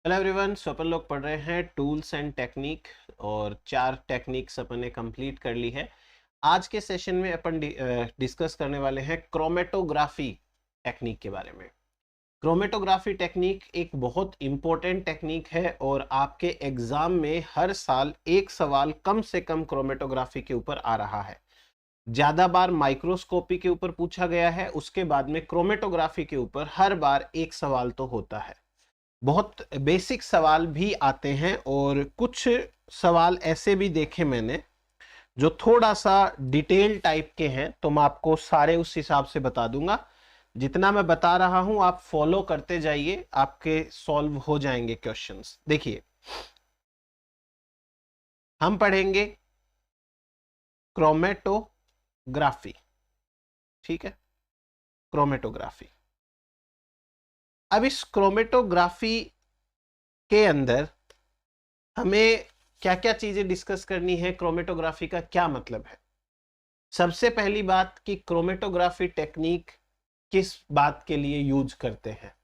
Hello everyone. सो अपन लोग पढ़ रहे हैं टूल्स एंड टेक्निक और 4 टेक्निक्स अपन ने कंप्लीट कर ली है। आज के सेशन में अपन डिस्कस करने वाले हैं क्रोमेटोग्राफी टेक्निक के बारे में। क्रोमेटोग्राफी टेक्निक एक बहुत इंपॉर्टेंट टेक्निक है और आपके एग्जाम में हर साल एक सवाल कम से कम क्रोमेटोग्राफी के ऊपर आ रहा है। ज्यादा बार माइक्रोस्कोपी के ऊपर पूछा गया है, उसके बाद में क्रोमेटोग्राफी के ऊपर हर बार एक सवाल तो होता है। बहुत बेसिक सवाल भी आते हैं और कुछ सवाल ऐसे भी देखे मैंने जो थोड़ा सा डिटेल टाइप के हैं, तो मैं आपको सारे उस हिसाब से बता दूंगा। जितना मैं बता रहा हूं आप फॉलो करते जाइए, आपके सॉल्व हो जाएंगे क्वेश्चंस। देखिए, हम पढ़ेंगे क्रोमेटोग्राफी। ठीक है, क्रोमेटोग्राफी। अब इस क्रोमेटोग्राफी के अंदर हमें क्या क्या चीजें डिस्कस करनी है, क्रोमेटोग्राफी का क्या मतलब है। सबसे पहली बात कि क्रोमेटोग्राफी टेक्निक किस बात के लिए यूज करते हैं।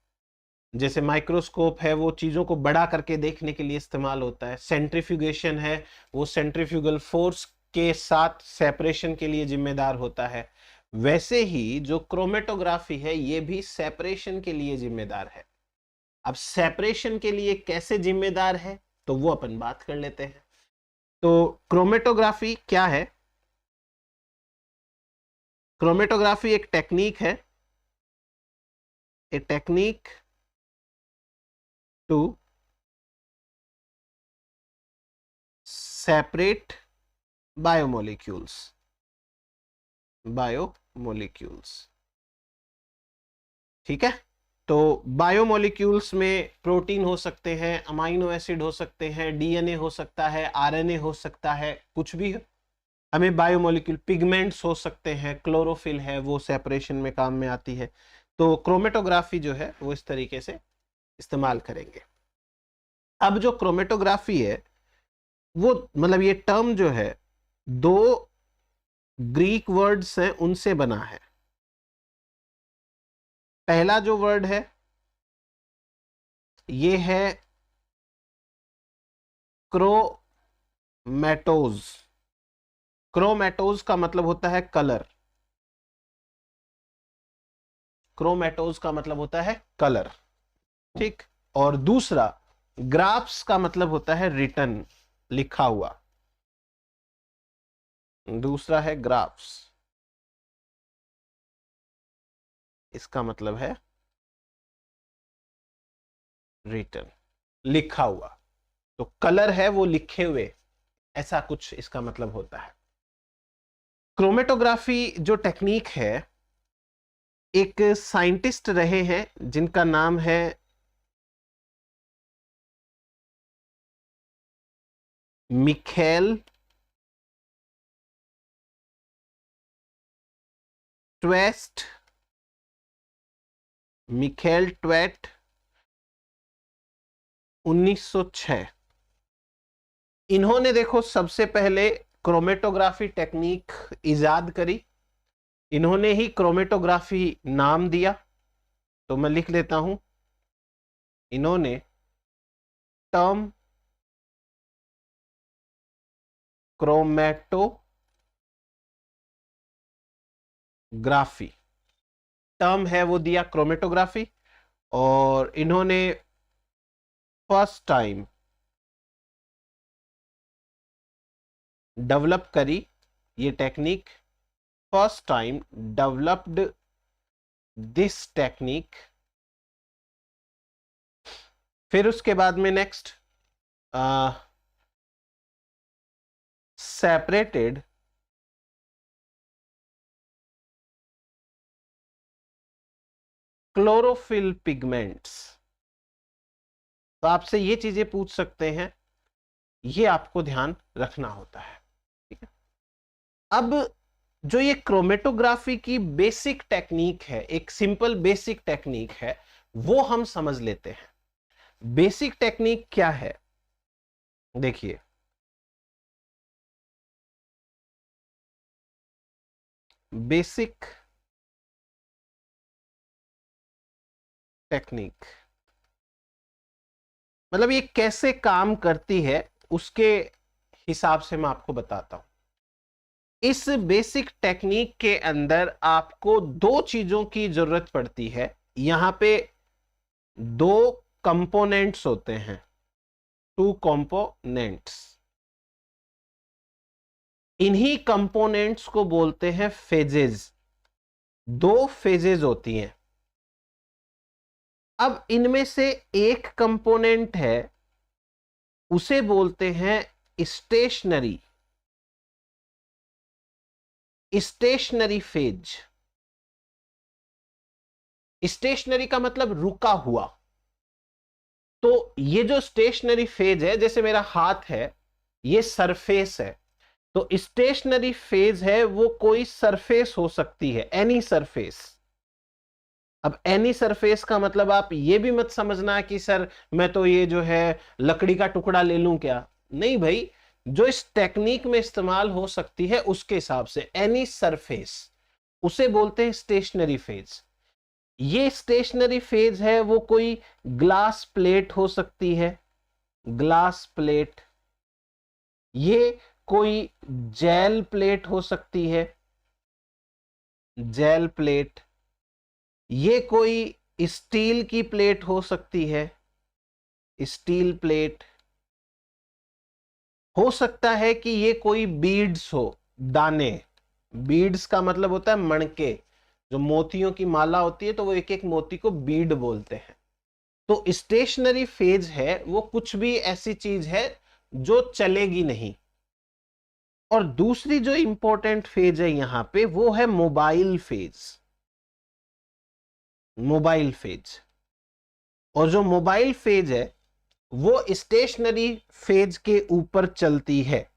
जैसे माइक्रोस्कोप है वो चीजों को बड़ा करके देखने के लिए इस्तेमाल होता है। सेंट्रीफ्यूगेशन है वो सेंट्रीफ्यूगल फोर्स के साथ सेपरेशन के लिए जिम्मेदार होता है। वैसे ही जो क्रोमेटोग्राफी है ये भी सेपरेशन के लिए जिम्मेदार है। अब सेपरेशन के लिए कैसे जिम्मेदार है तो वो अपन बात कर लेते हैं। तो क्रोमेटोग्राफी क्या है? क्रोमेटोग्राफी एक टेक्निक है, a technique to separate biomolecules. Biomolecules, ठीक है। तो बायोमोलिक्यूल्स में प्रोटीन हो सकते हैं, अमाइनो एसिड हो सकते हैं, डीएनए हो सकता है, आरएनए हो सकता है, कुछ भी हमें बायोमोलिक्यूल, पिगमेंट्स हो सकते हैं, क्लोरोफिल है वो सेपरेशन में काम में आती है। तो क्रोमेटोग्राफी जो है वो इस तरीके से इस्तेमाल करेंगे। अब जो क्रोमेटोग्राफी है वो मतलब ये टर्म जो है दो ग्रीक वर्ड्स हैं उनसे बना है। पहला जो वर्ड है ये है क्रोमैटोज। क्रोमैटोज का मतलब होता है कलर। क्रोमैटोज का मतलब होता है कलर, ठीक। और दूसरा ग्राफ्स का मतलब होता है रिटन, लिखा हुआ। दूसरा है ग्राफ्स, इसका मतलब है रिटन, लिखा हुआ। तो कलर है वो लिखे हुए, ऐसा कुछ इसका मतलब होता है। क्रोमेटोग्राफी जो टेक्निक है, एक साइंटिस्ट रहे हैं जिनका नाम है मिखेल ट्वेस्ट। मिखेल ट्वेट 1906। इन्होंने देखो सबसे पहले क्रोमेटोग्राफी टेक्निक इजाद करी। इन्होंने ही क्रोमेटोग्राफी नाम दिया। तो मैं लिख लेता हूं, इन्होंने टर्म क्रोमेटोग्राफी, टर्म है वो दिया क्रोमेटोग्राफी। और इन्होंने फर्स्ट टाइम डेवलप करी ये technique. First time developed this technique. फिर उसके बाद में नेक्स्ट सेपरेटेड क्लोरोफिल पिगमेंट्स। तो आपसे ये चीजें पूछ सकते हैं, ये आपको ध्यान रखना होता है, ठीक है। अब जो ये क्रोमेटोग्राफी की बेसिक टेक्निक है, एक सिंपल बेसिक टेक्निक है, वो हम समझ लेते हैं। बेसिक टेक्निक क्या है? देखिए, बेसिक टेक्निक मतलब ये कैसे काम करती है उसके हिसाब से मैं आपको बताता हूं। इस बेसिक टेक्निक के अंदर आपको दो चीजों की जरूरत पड़ती है। यहां पे दो कंपोनेंट्स होते हैं, टू कंपोनेंट्स। इन्हीं कंपोनेंट्स को बोलते हैं फेजेस। दो फेजेस होती हैं। अब इनमें से एक कंपोनेंट है, उसे बोलते हैं स्टेशनरी, स्टेशनरी फेज। स्टेशनरी का मतलब रुका हुआ। तो ये जो स्टेशनरी फेज है, जैसे मेरा हाथ है, ये सरफेस है, तो स्टेशनरी फेज है वो कोई सरफेस हो सकती है, एनी सरफेस। अब एनी सरफेस का मतलब आप ये भी मत समझना कि सर मैं तो ये जो है लकड़ी का टुकड़ा ले लूं क्या। नहीं भाई, जो इस टेक्निक में इस्तेमाल हो सकती है उसके हिसाब से एनी सरफेस, उसे बोलते हैं स्टेशनरी फेज। ये स्टेशनरी फेज है वो कोई ग्लास प्लेट हो सकती है, ग्लास प्लेट। ये कोई जेल प्लेट हो सकती है, जेल प्लेट। ये कोई स्टील की प्लेट हो सकती है, स्टील प्लेट। हो सकता है कि ये कोई बीड्स हो, दाने। बीड्स का मतलब होता है मणके, जो मोतियों की माला होती है तो वो एक एक मोती को बीड बोलते हैं। तो स्टेशनरी फेज है वो कुछ भी ऐसी चीज है जो चलेगी नहीं। और दूसरी जो इंपॉर्टेंट फेज है यहां पे वो है मोबाइल फेज, मोबाइल फेज। और जो मोबाइल फेज है वो स्टेशनरी फेज के ऊपर चलती है।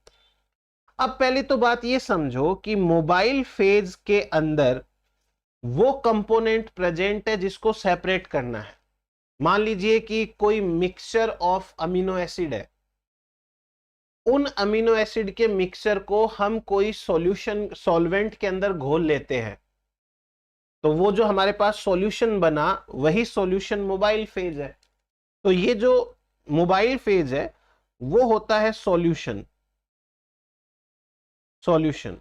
अब पहले तो बात ये समझो कि मोबाइल फेज के अंदर वो कंपोनेंट प्रेजेंट है जिसको सेपरेट करना है। मान लीजिए कि कोई मिक्सचर ऑफ अमीनो एसिड है, उन अमीनो एसिड के मिक्सचर को हम कोई सॉल्यूशन, सॉल्वेंट के अंदर घोल लेते हैं, तो वो जो हमारे पास सॉल्यूशन बना वही सॉल्यूशन मोबाइल फेज है। तो ये जो मोबाइल फेज है वो होता है सॉल्यूशन, सॉल्यूशन।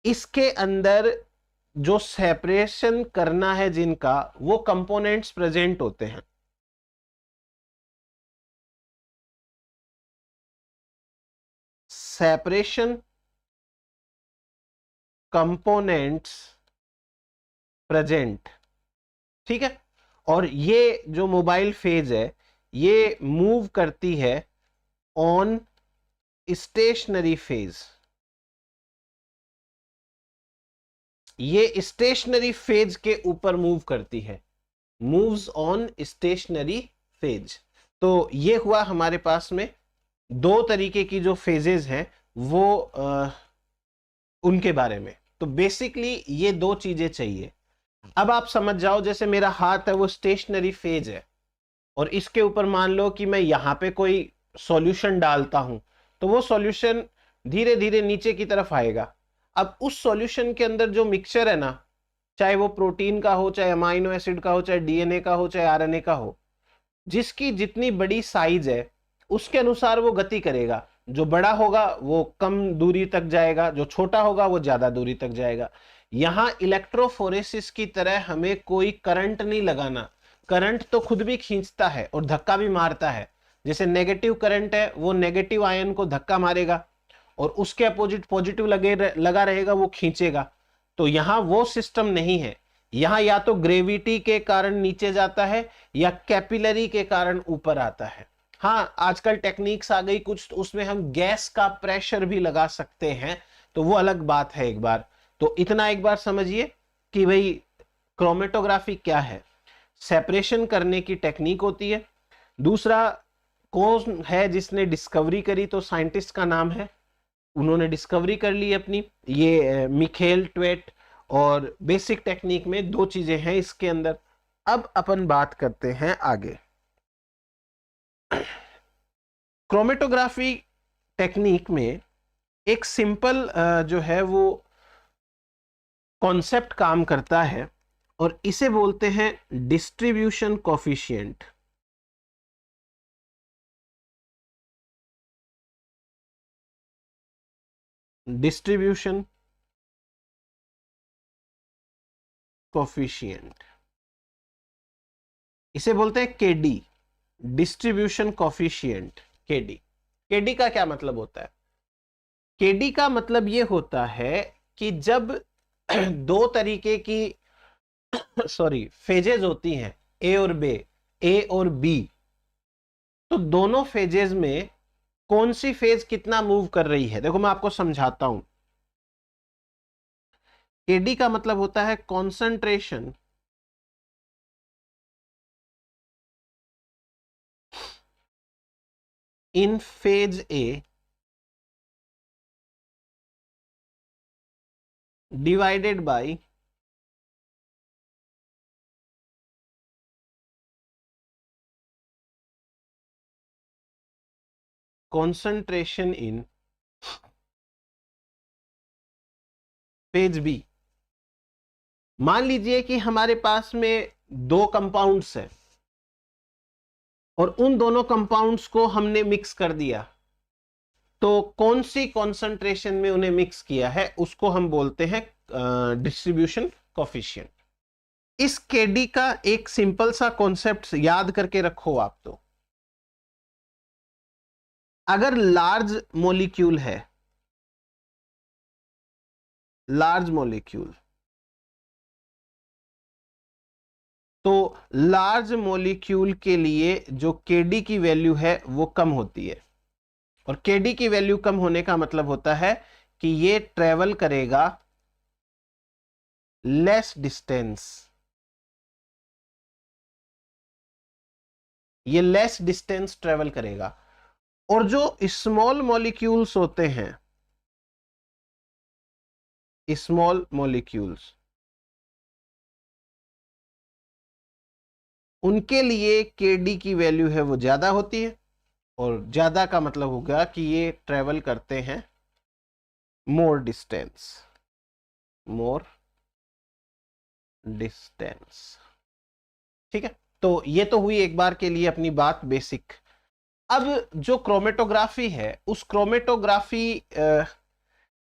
इसके अंदर जो सेपरेशन करना है जिनका, वो कंपोनेंट्स प्रेजेंट होते हैं। सेपरेशन कंपोनेंट्स प्रेजेंट, ठीक है। और ये जो मोबाइल फेज है ये मूव करती है ऑन स्टेशनरी फेज। ये स्टेशनरी फेज के ऊपर मूव करती है, मूव्स ऑन स्टेशनरी फेज। तो ये हुआ हमारे पास में दो तरीके की जो फेजेस हैं वो उनके बारे में। तो बेसिकली ये दो चीजें चाहिए। अब आप समझ जाओ, जैसे मेरा हाथ है वो स्टेशनरी फेज है, और इसके ऊपर मान लो कि मैं यहां पे कोई सॉल्यूशन डालता हूं, तो वो सॉल्यूशन धीरे धीरे नीचे की तरफ आएगा। अब उस सॉल्यूशन के अंदर जो मिक्सचर है ना, चाहे वो प्रोटीन का हो, चाहे अमाइनो एसिड का हो, चाहे डीएनए का हो, चाहे आरएनए का हो, जिसकी जितनी बड़ी साइज है उसके अनुसार वो गति करेगा। जो बड़ा होगा वो कम दूरी तक जाएगा, जो छोटा होगा वो ज्यादा दूरी तक जाएगा। यहां इलेक्ट्रोफोरेसिस की तरह हमें कोई करंट नहीं लगाना। करंट तो खुद भी खींचता है और धक्का भी मारता है। जैसे नेगेटिव करंट है वो नेगेटिव आयन को धक्का मारेगा, और उसके अपोजिट पॉजिटिव लगा रहेगा, वो खींचेगा। तो यहां वो सिस्टम नहीं है। यहां या तो ग्रेविटी के कारण नीचे जाता है या कैपिलरी के कारण ऊपर आता है। हाँ, आजकल टेक्निक्स आ गई कुछ, तो उसमें हम गैस का प्रेशर भी लगा सकते हैं, तो वो अलग बात है एक बार। तो इतना एक बार समझिए कि भाई क्रोमेटोग्राफी क्या है। सेपरेशन करने की टेक्निक होती है। दूसरा, कौन है जिसने डिस्कवरी करी, तो साइंटिस्ट का नाम है, उन्होंने डिस्कवरी कर ली अपनी, ये मिखेल ट्वेट। और बेसिक टेक्निक में दो चीजें हैं इसके अंदर। अब अपन बात करते हैं आगे। क्रोमेटोग्राफी टेक्निक में एक सिंपल जो है वो कॉन्सेप्ट काम करता है, और इसे बोलते हैं डिस्ट्रीब्यूशन कोफिशिएंट। डिस्ट्रीब्यूशन कोफिशिएंट, इसे बोलते हैं KD, distribution coefficient, KD. KD का क्या मतलब होता है? केडी का मतलब ये होता है कि जब दो तरीके की फेजेज होती हैं, ए और बी, ए और बी, तो दोनों फेजेस में कौन सी फेज कितना मूव कर रही है। देखो मैं आपको समझाता हूं। केडी का मतलब होता है concentration in phase A divided by concentration in phase B. मान लीजिए कि हमारे पास में दो कंपाउंड्स हैं और उन दोनों कंपाउंड्स को हमने मिक्स कर दिया, तो कौन सी कॉन्सेंट्रेशन में उन्हें मिक्स किया है उसको हम बोलते हैं डिस्ट्रीब्यूशन कोफिशिएंट। इस केडी का एक सिंपल सा कॉन्सेप्ट याद करके रखो आप। तो अगर लार्ज मॉलिक्यूल है, लार्ज मॉलिक्यूल, तो लार्ज मॉलिक्यूल के लिए जो केडी की वैल्यू है वो कम होती है, और केडी की वैल्यू कम होने का मतलब होता है कि ये ट्रेवल करेगा लेस डिस्टेंस, ये लेस डिस्टेंस ट्रेवल करेगा। और जो स्मॉल मॉलिक्यूल्स होते हैं, स्मॉल मॉलिक्यूल्स, उनके लिए केडी की वैल्यू है वो ज्यादा होती है, और ज्यादा का मतलब होगा कि ये ट्रेवल करते हैं मोर डिस्टेंस, मोर डिस्टेंस। ठीक है, तो ये तो हुई एक बार के लिए अपनी बात बेसिक। अब जो क्रोमेटोग्राफी है, उस क्रोमेटोग्राफी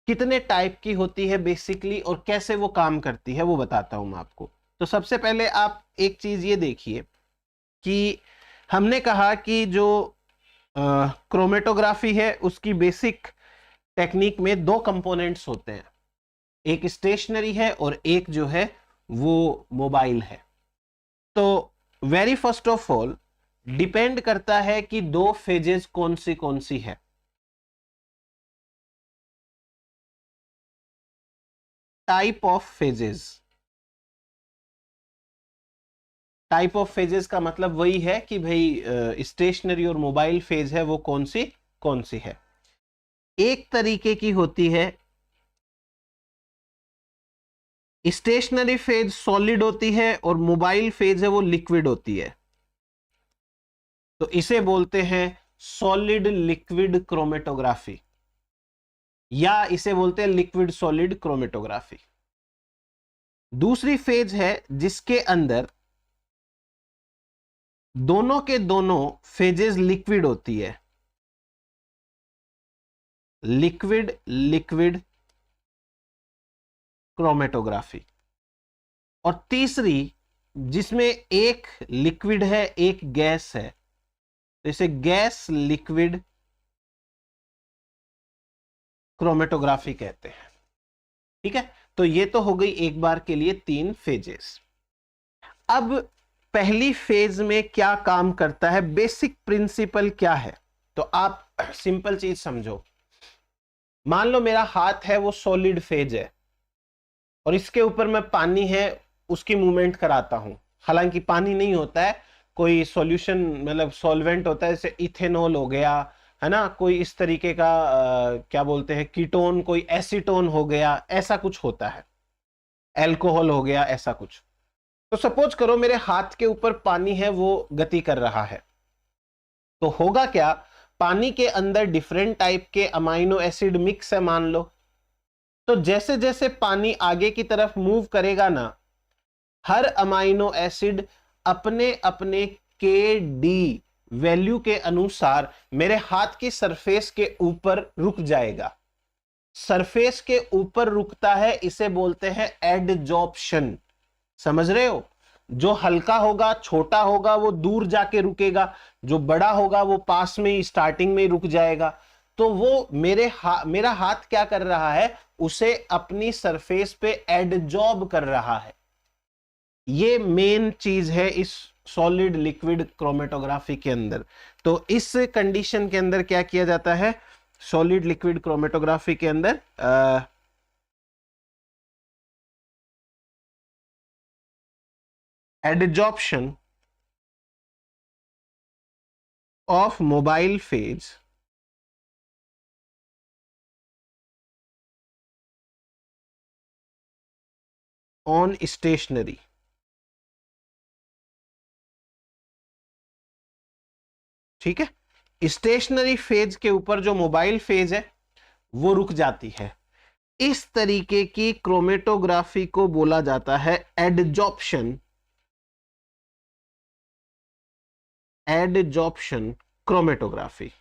कितने टाइप की होती है बेसिकली, और कैसे वो काम करती है वो बताता हूं मैं आपको। तो सबसे पहले आप एक चीज ये देखिए कि हमने कहा कि जो क्रोमेटोग्राफी है उसकी बेसिक टेक्निक में दो कंपोनेंट्स होते हैं, एक स्टेशनरी है और एक जो है वो मोबाइल है। तो very first of all depend करता है कि दो फेजेस कौन सी है। Type of phases, type of phases का मतलब वही है कि भाई स्टेशनरी और मोबाइल फेज है वो कौन सी है। एक तरीके की होती है स्टेशनरी फेज सॉलिड होती है और मोबाइल फेज है वो लिक्विड होती है, तो इसे बोलते हैं सॉलिड लिक्विड क्रोमेटोग्राफी, या इसे बोलते हैं लिक्विड सॉलिड क्रोमेटोग्राफी। दूसरी फेज है जिसके अंदर दोनों के दोनों फेजेस लिक्विड होती है, लिक्विड लिक्विड क्रोमेटोग्राफी। और तीसरी जिसमें एक लिक्विड है एक गैस है, तो इसे गैस लिक्विड क्रोमेटोग्राफी कहते हैं। ठीक है, तो ये तो हो गई एक बार के लिए तीन फेजेस। अब पहली फेज में क्या काम करता है, बेसिक प्रिंसिपल क्या है, तो आप सिंपल चीज समझो। मान लो मेरा हाथ है वो सॉलिड फेज है और इसके ऊपर मैं पानी है उसकी मूवमेंट कराता हूं, हालांकि पानी नहीं होता है, कोई सॉल्यूशन मतलब सॉल्वेंट होता है, जैसे इथेनॉल हो गया है ना, कोई इस तरीके का क्या बोलते हैं कीटोन, कोई एसीटोन हो गया, ऐसा कुछ होता है, एल्कोहल हो गया, ऐसा कुछ। तो सपोज करो मेरे हाथ के ऊपर पानी है वो गति कर रहा है, तो होगा क्या, पानी के अंदर डिफरेंट टाइप के अमाइनो एसिड मिक्स है मान लो, तो जैसे जैसे पानी आगे की तरफ मूव करेगा ना, हर अमाइनो एसिड अपने अपने के डी वैल्यू के अनुसार मेरे हाथ की सरफेस के ऊपर रुक जाएगा। सरफेस के ऊपर रुकता है, इसे बोलते हैं एडजॉर्प्शन। समझ रहे हो? जो हल्का होगा, छोटा होगा, वो दूर जाके रुकेगा, जो बड़ा होगा वो पास में ही, स्टार्टिंग में ही रुक जाएगा। तो वो मेरा हाथ क्या कर रहा है, उसे अपनी सरफेस पे एडजॉर्ब कर रहा है। ये मेन चीज है इस सॉलिड लिक्विड क्रोमेटोग्राफी के अंदर। तो इस कंडीशन के अंदर क्या किया जाता है, सॉलिड लिक्विड क्रोमेटोग्राफी के अंदर adsorption of mobile phase on stationary. ठीक है, स्टेशनरी फेज के ऊपर जो मोबाइल फेज है वो रुक जाती है। इस तरीके की क्रोमेटोग्राफी को बोला जाता है adsorption, adsorption chromatography.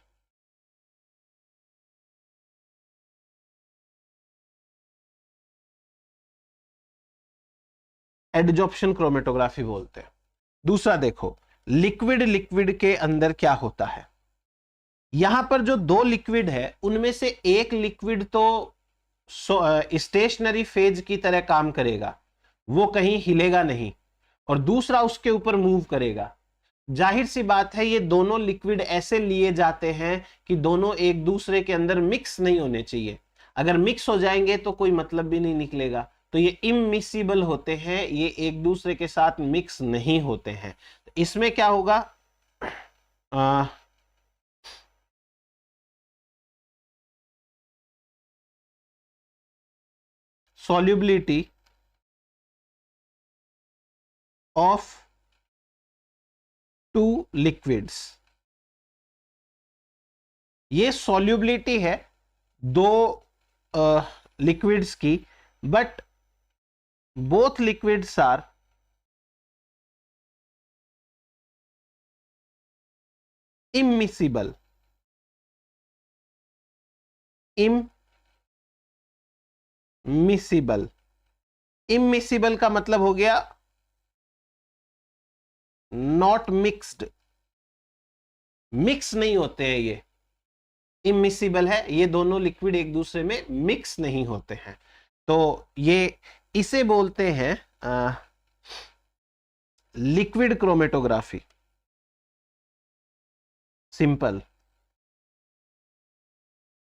Adsorption chromatography बोलते हैं। दूसरा देखो, लिक्विड लिक्विड के अंदर क्या होता है। यहां पर जो दो लिक्विड है उनमें से एक लिक्विड तो स्टेशनरी फेज की तरह काम करेगा, वो कहीं हिलेगा नहीं, और दूसरा उसके ऊपर मूव करेगा। जाहिर सी बात है ये दोनों लिक्विड ऐसे लिए जाते हैं कि दोनों एक दूसरे के अंदर मिक्स नहीं होने चाहिए। अगर मिक्स हो जाएंगे तो कोई मतलब भी नहीं निकलेगा। तो ये इमिसिबल होते हैं, ये एक दूसरे के साथ मिक्स नहीं होते हैं। इसमें क्या होगा, सॉल्युबिलिटी ऑफ टू लिक्विड्स। ये सॉल्युबिलिटी है दो लिक्विड्स की, but both liquids are immiscible। immiscible, immiscible का मतलब हो गया नॉट मिक्स्ड, मिक्स नहीं होते हैं ये। इमिसिबल है, ये दोनों लिक्विड एक दूसरे में मिक्स नहीं होते हैं। तो ये इसे बोलते हैं liquid chromatography, simple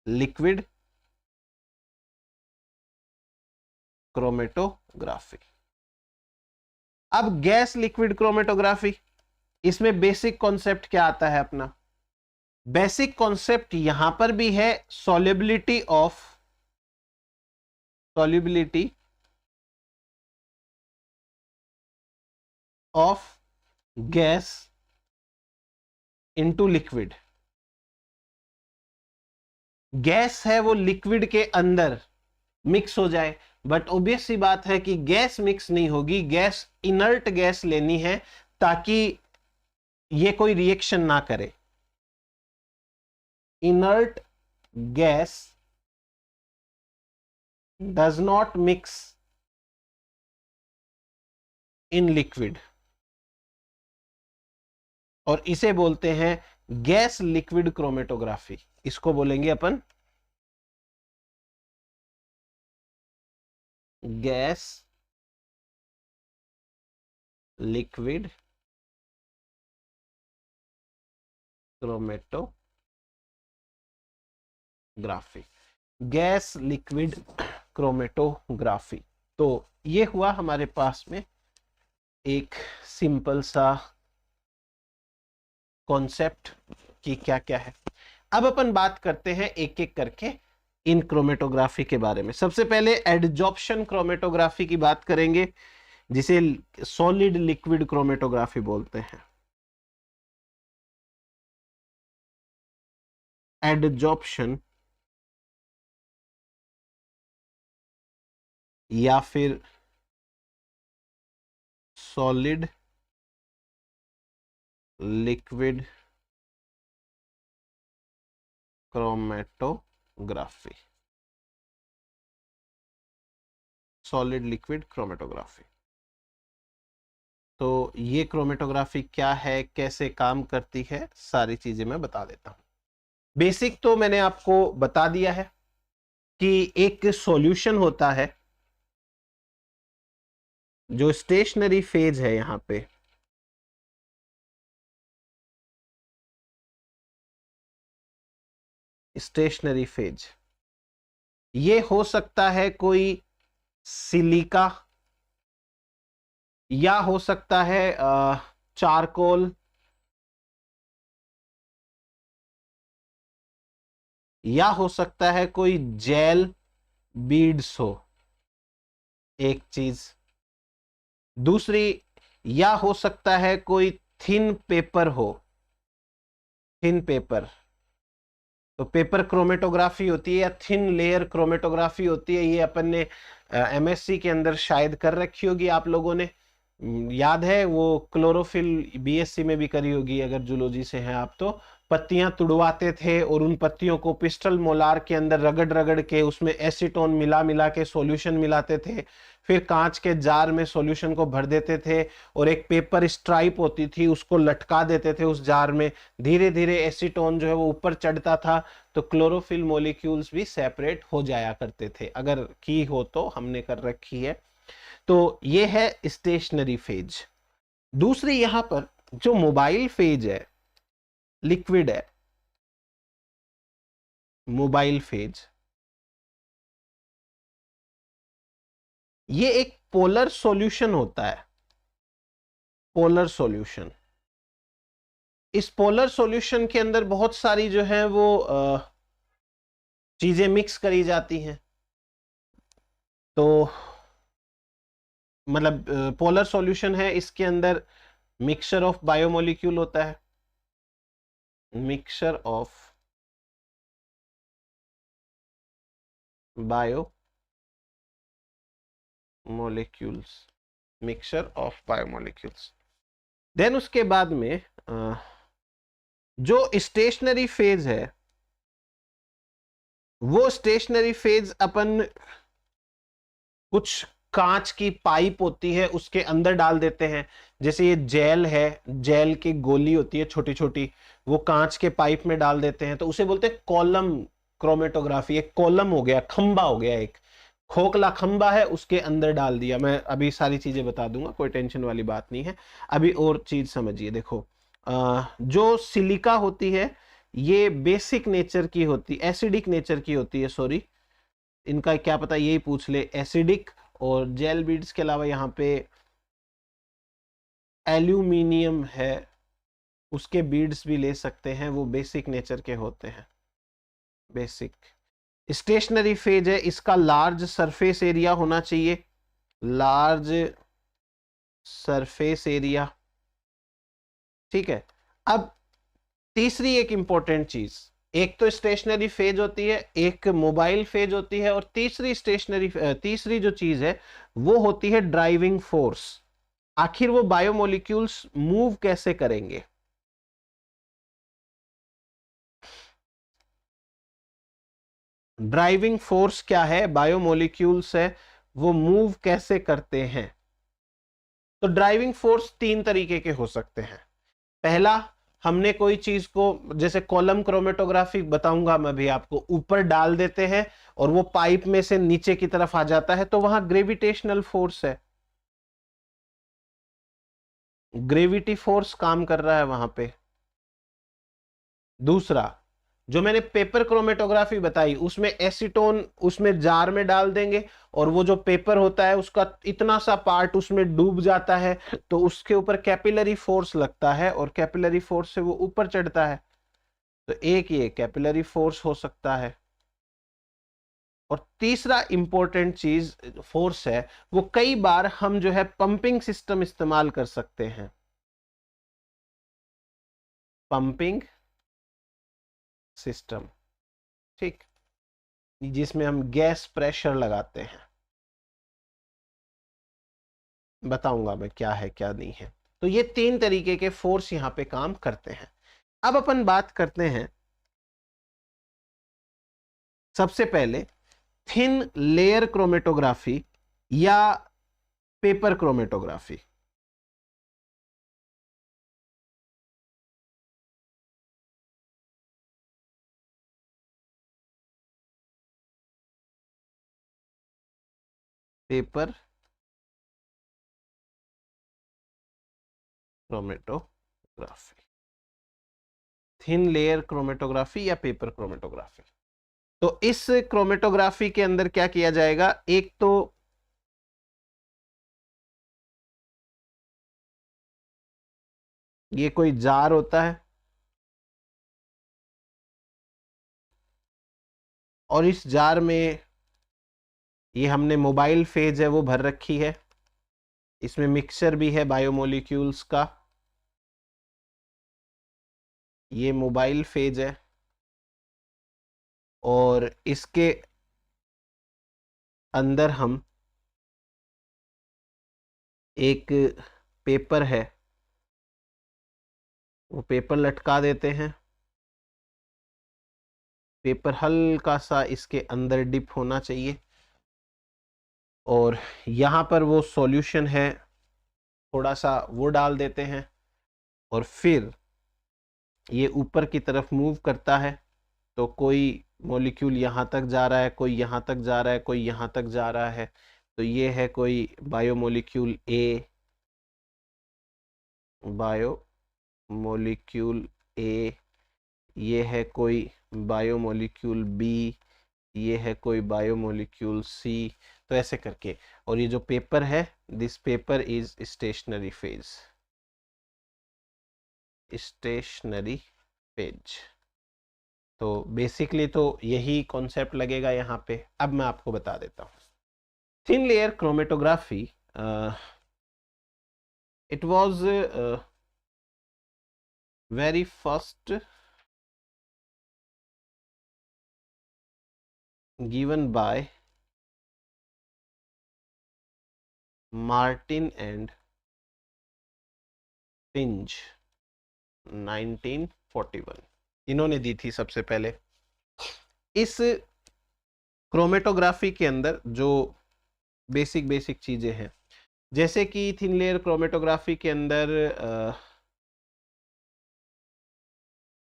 liquid chromatography. अब गैस लिक्विड क्रोमेटोग्राफी, इसमें बेसिक कॉन्सेप्ट क्या आता है अपना। बेसिक कॉन्सेप्ट यहां पर भी है, solubility of gas into liquid. Gas है वो लिक्विड के अंदर मिक्स हो जाए, बट ऑब्वियस सी बात है कि गैस मिक्स नहीं होगी, गैस इनर्ट गैस लेनी है ताकि ये कोई रिएक्शन ना करे। Inert gas does not mix in liquid, और इसे बोलते हैं गैस लिक्विड क्रोमेटोग्राफी। इसको बोलेंगे अपन gas liquid chromatography, gas liquid chromatography. तो ये हुआ हमारे पास में एक सिंपल सा कॉन्सेप्ट कि क्या क्या है। अब अपन बात करते हैं एक एक करके इन क्रोमेटोग्राफी के बारे में। सबसे पहले एडजॉर्प्शन क्रोमेटोग्राफी की बात करेंगे, जिसे सॉलिड लिक्विड क्रोमेटोग्राफी बोलते हैं। एडजॉर्प्शन या फिर solid liquid chromatography. Solid liquid chromatography. तो ये क्रोमेटोग्राफी क्या है, कैसे काम करती है, सारी चीजें मैं बता देता हूं। बेसिक तो मैंने आपको बता दिया है कि एक सॉल्यूशन होता है जो स्टेशनरी फेज है, यहां पे स्टेशनरी फेज, ये हो सकता है कोई सिलिका, या हो सकता है चारकोल, या हो सकता है कोई जेल बीड्स हो, एक चीज। दूसरी, या हो सकता है कोई थिन पेपर हो, थिन पेपर। तो पेपर क्रोमेटोग्राफी होती है या थिन लेयर क्रोमेटोग्राफी होती है, ये अपन ने एमएससी के अंदर शायद कर रखी होगी आप लोगों ने, याद है वो क्लोरोफिल बीएससी में भी करी होगी अगर जूलॉजी से हैं आप तो। पत्तियां तुड़वाते थे और उन पत्तियों को पिस्टल मोलार के अंदर रगड़ रगड़ के उसमें एसीटोन मिला मिला के सॉल्यूशन मिलाते थे, फिर कांच के जार में सॉल्यूशन को भर देते थे और एक पेपर स्ट्राइप होती थी उसको लटका देते थे उस जार में। धीरे धीरे एसीटोन जो है वो ऊपर चढ़ता था तो क्लोरोफिल मॉलिक्यूल्स भी सेपरेट हो जाया करते थे, अगर की हो तो हमने कर रखी है। तो ये है स्टेशनरी फेज। दूसरी यहां पर जो मोबाइल फेज है, लिक्विड है, मोबाइल फेज, ये एक पोलर सॉल्यूशन होता है, पोलर सॉल्यूशन। इस पोलर सॉल्यूशन के अंदर बहुत सारी जो है वो चीजें मिक्स करी जाती हैं। तो मतलब पोलर सॉल्यूशन है, इसके अंदर मिक्सचर ऑफ बायोमोलिक्यूल होता है, mixture of bio molecules, mixture of biomolecules. Then उसके बाद में जो स्टेशनरी फेज है, वो स्टेशनरी फेज अपन कुछ कांच की पाइप होती है उसके अंदर डाल देते हैं। जैसे ये जेल है, जेल की गोली होती है छोटी छोटी, वो कांच के पाइप में डाल देते हैं, तो उसे बोलते हैं कॉलम क्रोमेटोग्राफी। एक कॉलम हो गया, खंबा हो गया, एक खोखला खंबा है उसके अंदर डाल दिया। मैं अभी सारी चीजें बता दूंगा, कोई टेंशन वाली बात नहीं है। अभी और चीज समझिए, देखो जो सिलिका होती है ये बेसिक नेचर की होती, एसिडिक नेचर की होती है, सॉरी इनका क्या पता यही पूछ ले, एसिडिक। और जेल बीड्स के अलावा यहाँ पे एल्यूमिनियम है, उसके बीड्स भी ले सकते हैं, वो बेसिक नेचर के होते हैं, बेसिक। स्टेशनरी फेज है, इसका लार्ज सरफेस एरिया होना चाहिए, लार्ज सरफेस एरिया, ठीक है। अब तीसरी एक इंपॉर्टेंट चीज, एक तो स्टेशनरी फेज होती है, एक मोबाइल फेज होती है, और तीसरी जो चीज है वो होती है ड्राइविंग फोर्स। आखिर वो बायोमोलिक्यूल्स मूव कैसे करेंगे? ड्राइविंग फोर्स क्या है, बायोमोलिक्यूल्स है, वो मूव कैसे करते हैं? तो ड्राइविंग फोर्स तीन तरीके के हो सकते हैं। पहला, हमने कोई चीज को, जैसे कॉलम क्रोमेटोग्राफी बताऊंगा मैं भी आपको, ऊपर डाल देते हैं और वो पाइप में से नीचे की तरफ आ जाता है, तो वहां ग्रेविटेशनल फोर्स है, ग्रेविटी फोर्स काम कर रहा है वहां पे। दूसरा, जो मैंने पेपर क्रोमेटोग्राफी बताई, उसमें एसीटोन उसमें जार में डाल देंगे और वो जो पेपर होता है उसका इतना सा पार्ट उसमें डूब जाता है, तो उसके ऊपर कैपिलरी फोर्स लगता है और कैपिलरी फोर्स से वो ऊपर चढ़ता है। तो एक ये कैपिलरी फोर्स हो सकता है। और तीसरा इंपॉर्टेंट चीज फोर्स है, वो कई बार हम जो है पंपिंग सिस्टम इस्तेमाल कर सकते हैं, पंपिंग सिस्टम, ठीक, जिसमें हम गैस प्रेशर लगाते हैं। बताऊंगा मैं क्या है क्या नहीं है। तो ये तीन तरीके के फोर्स यहां पे काम करते हैं। अब अपन बात करते हैं सबसे पहले थिन लेयर क्रोमेटोग्राफी या paper chromatography? Paper chromatography, thin layer chromatography या पेपर क्रोमेटोग्राफी? तो इस क्रोमेटोग्राफी के अंदर क्या किया जाएगा, एक तो ये कोई जार होता है और इस जार में ये हमने मोबाइल फेज है वो भर रखी है, इसमें मिक्सचर भी है बायोमोलिक्यूल्स का, ये मोबाइल फेज है और इसके अंदर हम एक पेपर है वो पेपर लटका देते हैं, पेपर हल्का सा इसके अंदर डिप होना चाहिए और यहाँ पर वो सॉल्यूशन है थोड़ा सा वो डाल देते हैं और फिर ये ऊपर की तरफ मूव करता है, तो कोई मॉलिक्यूल यहाँ तक जा रहा है, कोई यहाँ तक जा रहा है, कोई यहाँ तक जा रहा है, तो ये है कोई बायोमोलिक्यूल ए, बायोमोलिक्यूल ए, ये है कोई बायोमोलिक्यूल बी, ये है कोई बायोमोलिक्यूल सी, तो ऐसे करके। और ये जो पेपर है, this paper is stationary phase, stationary phase. तो बेसिकली तो यही कॉन्सेप्ट लगेगा यहाँ पे। अब मैं आपको बता देता हूँ thin layer chromatography. It was very first given by Martin and Finch 1941, इन्होंने दी थी सबसे पहले। इस क्रोमेटोग्राफी के अंदर जो बेसिक चीजें हैं, जैसे कि थिन लेयर क्रोमेटोग्राफी के अंदर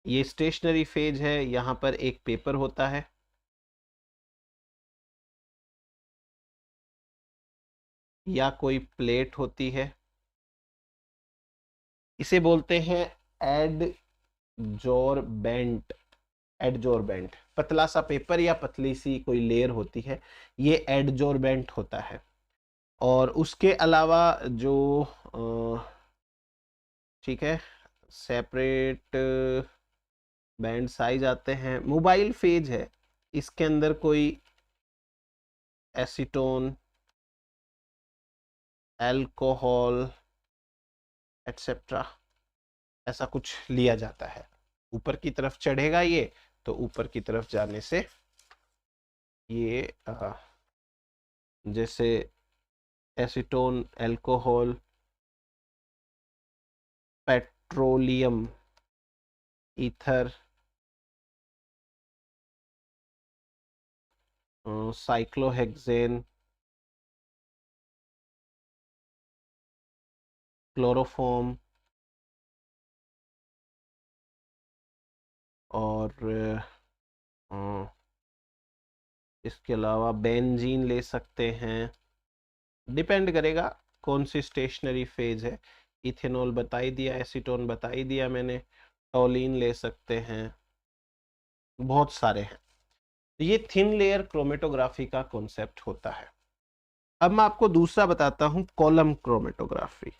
ये स्टेशनरी फेज है, यहाँ पर एक पेपर होता है, या कोई प्लेट होती है, इसे बोलते हैं एडजोर्बेंट। एडजोर्बेंट, पतला सा पेपर या पतली सी कोई लेयर होती है, ये एडजोर्बेंट होता है। और उसके अलावा जो ठीक है सेपरेट बैंड साइज आते हैं, मोबाइल फेज है, इसके अंदर कोई एसीटोन, अल्कोहल एटसेट्रा ऐसा कुछ लिया जाता है। ऊपर की तरफ चढ़ेगा ये, तो ऊपर की तरफ जाने से ये जैसे acetone, alcohol, petroleum, ether, cyclohexane, chloroform और इसके अलावा बेंजीन ले सकते हैं, डिपेंड करेगा कौन सी स्टेशनरी फेज है। इथेनॉल बता ही दिया, एसीटोन बता ही दिया मैंने, टोलिन ले सकते हैं, बहुत सारे हैं। तो ये थिन लेयर क्रोमेटोग्राफी का कॉन्सेप्ट होता है। अब मैं आपको दूसरा बताता हूं, कॉलम क्रोमेटोग्राफी।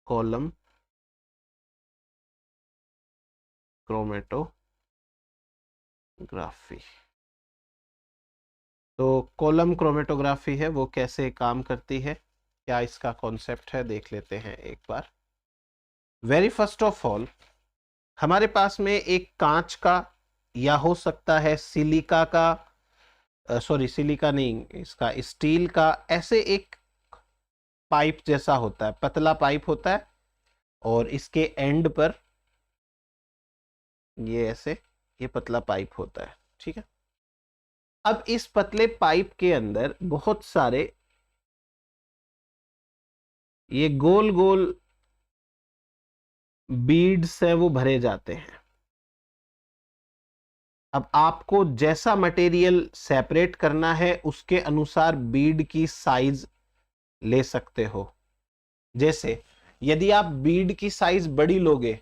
कॉलम क्रोमेटोग्राफी, तो कॉलम क्रोमेटोग्राफी है वो कैसे काम करती है, क्या इसका कॉन्सेप्ट है, देख लेते हैं एक बार। वेरी फर्स्ट ऑफ ऑल, हमारे पास में एक कांच का या हो सकता है सिलिका का, सॉरी सिलिका नहीं, इसका स्टील का, ऐसे एक पाइप जैसा होता है, पतला पाइप होता है और इसके एंड पर ये ऐसे ये पतला पाइप होता है, ठीक है। अब इस पतले पाइप के अंदर बहुत सारे ये गोल गोल बीड्स है वो भरे जाते हैं। अब आपको जैसा मटेरियल सेपरेट करना है उसके अनुसार बीड की साइज ले सकते हो। जैसे यदि आप बीड की साइज बड़ी लोगे,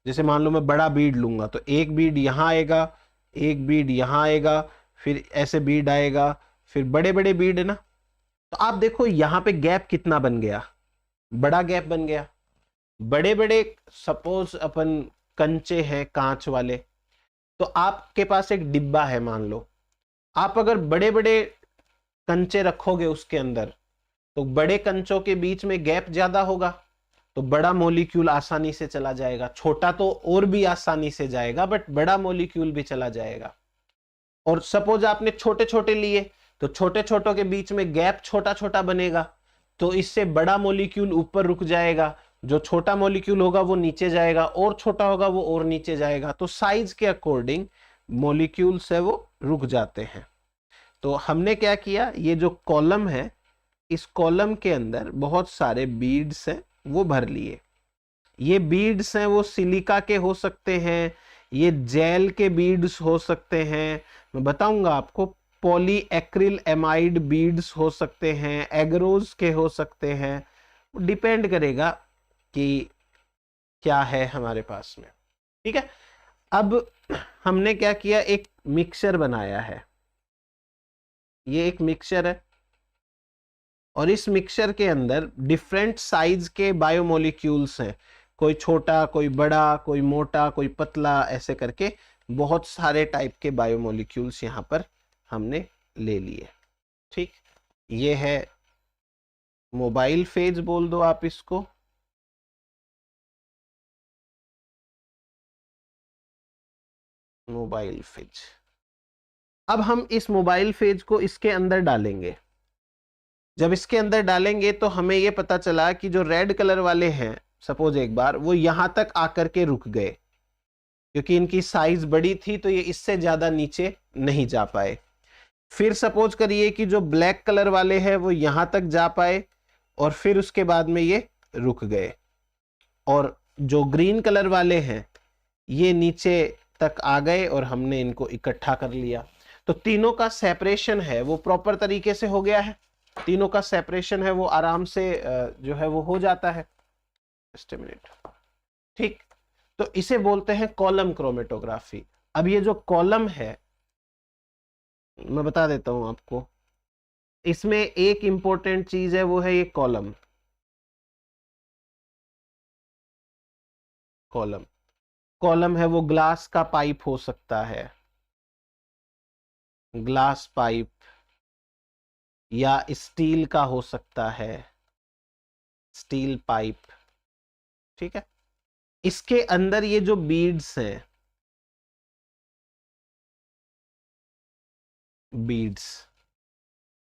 जैसे मान लो मैं बड़ा बीड लूंगा तो एक बीड यहां आएगा, एक बीड यहां आएगा, फिर ऐसे बीड आएगा, फिर बड़े बड़े बीड है ना, तो आप देखो यहां पे गैप कितना बन गया, बड़ा गैप बन गया। बड़े बड़े सपोज अपन कंचे हैं कांच वाले, तो आपके पास एक डिब्बा है मान लो, आप अगर बड़े बड़े कंचे रखोगे उसके अंदर तो बड़े कंचों के बीच में गैप ज्यादा होगा, तो बड़ा मॉलिक्यूल आसानी से चला जाएगा। छोटा तो और भी आसानी से जाएगा बट बड़ा मॉलिक्यूल भी चला जाएगा। और सपोज आपने छोटे छोटे लिए तो छोटे छोटों के बीच में गैप छोटा छोटा बनेगा, तो इससे बड़ा मॉलिक्यूल ऊपर रुक जाएगा, जो छोटा मॉलिक्यूल होगा वो नीचे जाएगा, और छोटा होगा वो और नीचे जाएगा। तो साइज के अकॉर्डिंग मॉलिक्यूल्स है वो रुक जाते हैं। तो हमने क्या किया, ये जो कॉलम है इस कॉलम के अंदर बहुत सारे बीड्स हैं वो भर लिए। ये बीड्स हैं वो सिलिका के हो सकते हैं, ये जेल के बीड्स हो सकते हैं, मैं बताऊंगा आपको, पॉली एक्रिल एमाइड बीड्स हो सकते हैं, एग्रोज के हो सकते हैं, डिपेंड करेगा कि क्या है हमारे पास में। ठीक है, अब हमने क्या किया, एक मिक्सचर बनाया है। ये एक मिक्सचर है और इस मिक्सचर के अंदर डिफरेंट साइज के बायोमोलिक्यूल्स हैं, कोई छोटा, कोई बड़ा, कोई मोटा, कोई पतला, ऐसे करके बहुत सारे टाइप के बायोमोलिक्यूल्स यहां पर हमने ले लिए। ठीक, ये है मोबाइल फेज बोल दो आप इसको, मोबाइल फेज। अब हम इस मोबाइल फेज को इसके अंदर डालेंगे। जब इसके अंदर डालेंगे तो हमें यह पता चला कि जो रेड कलर वाले हैं सपोज एक बार वो यहां तक आकर के रुक गए, क्योंकि इनकी साइज बड़ी थी तो ये इससे ज्यादा नीचे नहीं जा पाए। फिर सपोज करिए कि जो ब्लैक कलर वाले हैं वो यहां तक जा पाए और फिर उसके बाद में ये रुक गए, और जो ग्रीन कलर वाले हैं ये नीचे तक आ गए और हमने इनको इकट्ठा कर लिया। तो तीनों का सेपरेशन है वो प्रॉपर तरीके से हो गया है, तीनों का सेपरेशन है वो आराम से जो है वो हो जाता है। Just a minute. ठीक, तो इसे बोलते हैं कॉलम क्रोमेटोग्राफी। अब ये जो कॉलम है मैं बता देता हूं आपको, इसमें एक इंपॉर्टेंट चीज है वो है ये कॉलम। कॉलम कॉलम है वो ग्लास का पाइप हो सकता है, ग्लास पाइप, या स्टील का हो सकता है, स्टील पाइप। ठीक है, इसके अंदर ये जो बीड्स हैं, बीड्स,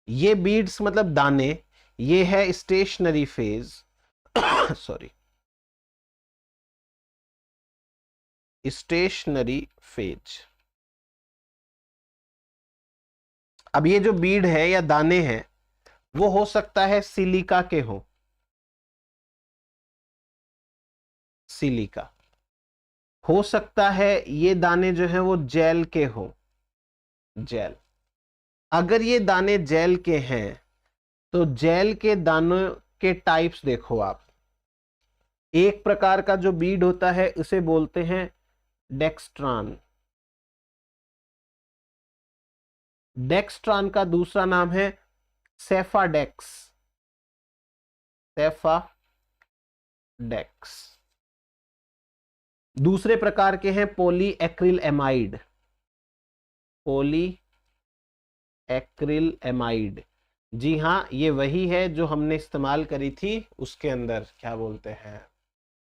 ये बीड्स मतलब दाने, ये है stationary phase sorry, stationary phase. अब ये जो बीड है या दाने हैं वो हो सकता है सिलिका के हो, सिलिका हो सकता है, ये दाने जो हैं वो जेल के हो, जेल। अगर ये दाने जेल के हैं तो जेल के दानों के टाइप्स देखो आप। एक प्रकार का जो बीड होता है उसे बोलते हैं डेक्स्ट्रान, डेक्स्ट्रान का दूसरा नाम है सेफाडेक्स, सेफाडेक्स। दूसरे प्रकार के हैं poly acryl amide, poly acryl amide. जी हाँ, ये वही है जो हमने इस्तेमाल करी थी उसके अंदर, क्या बोलते हैं,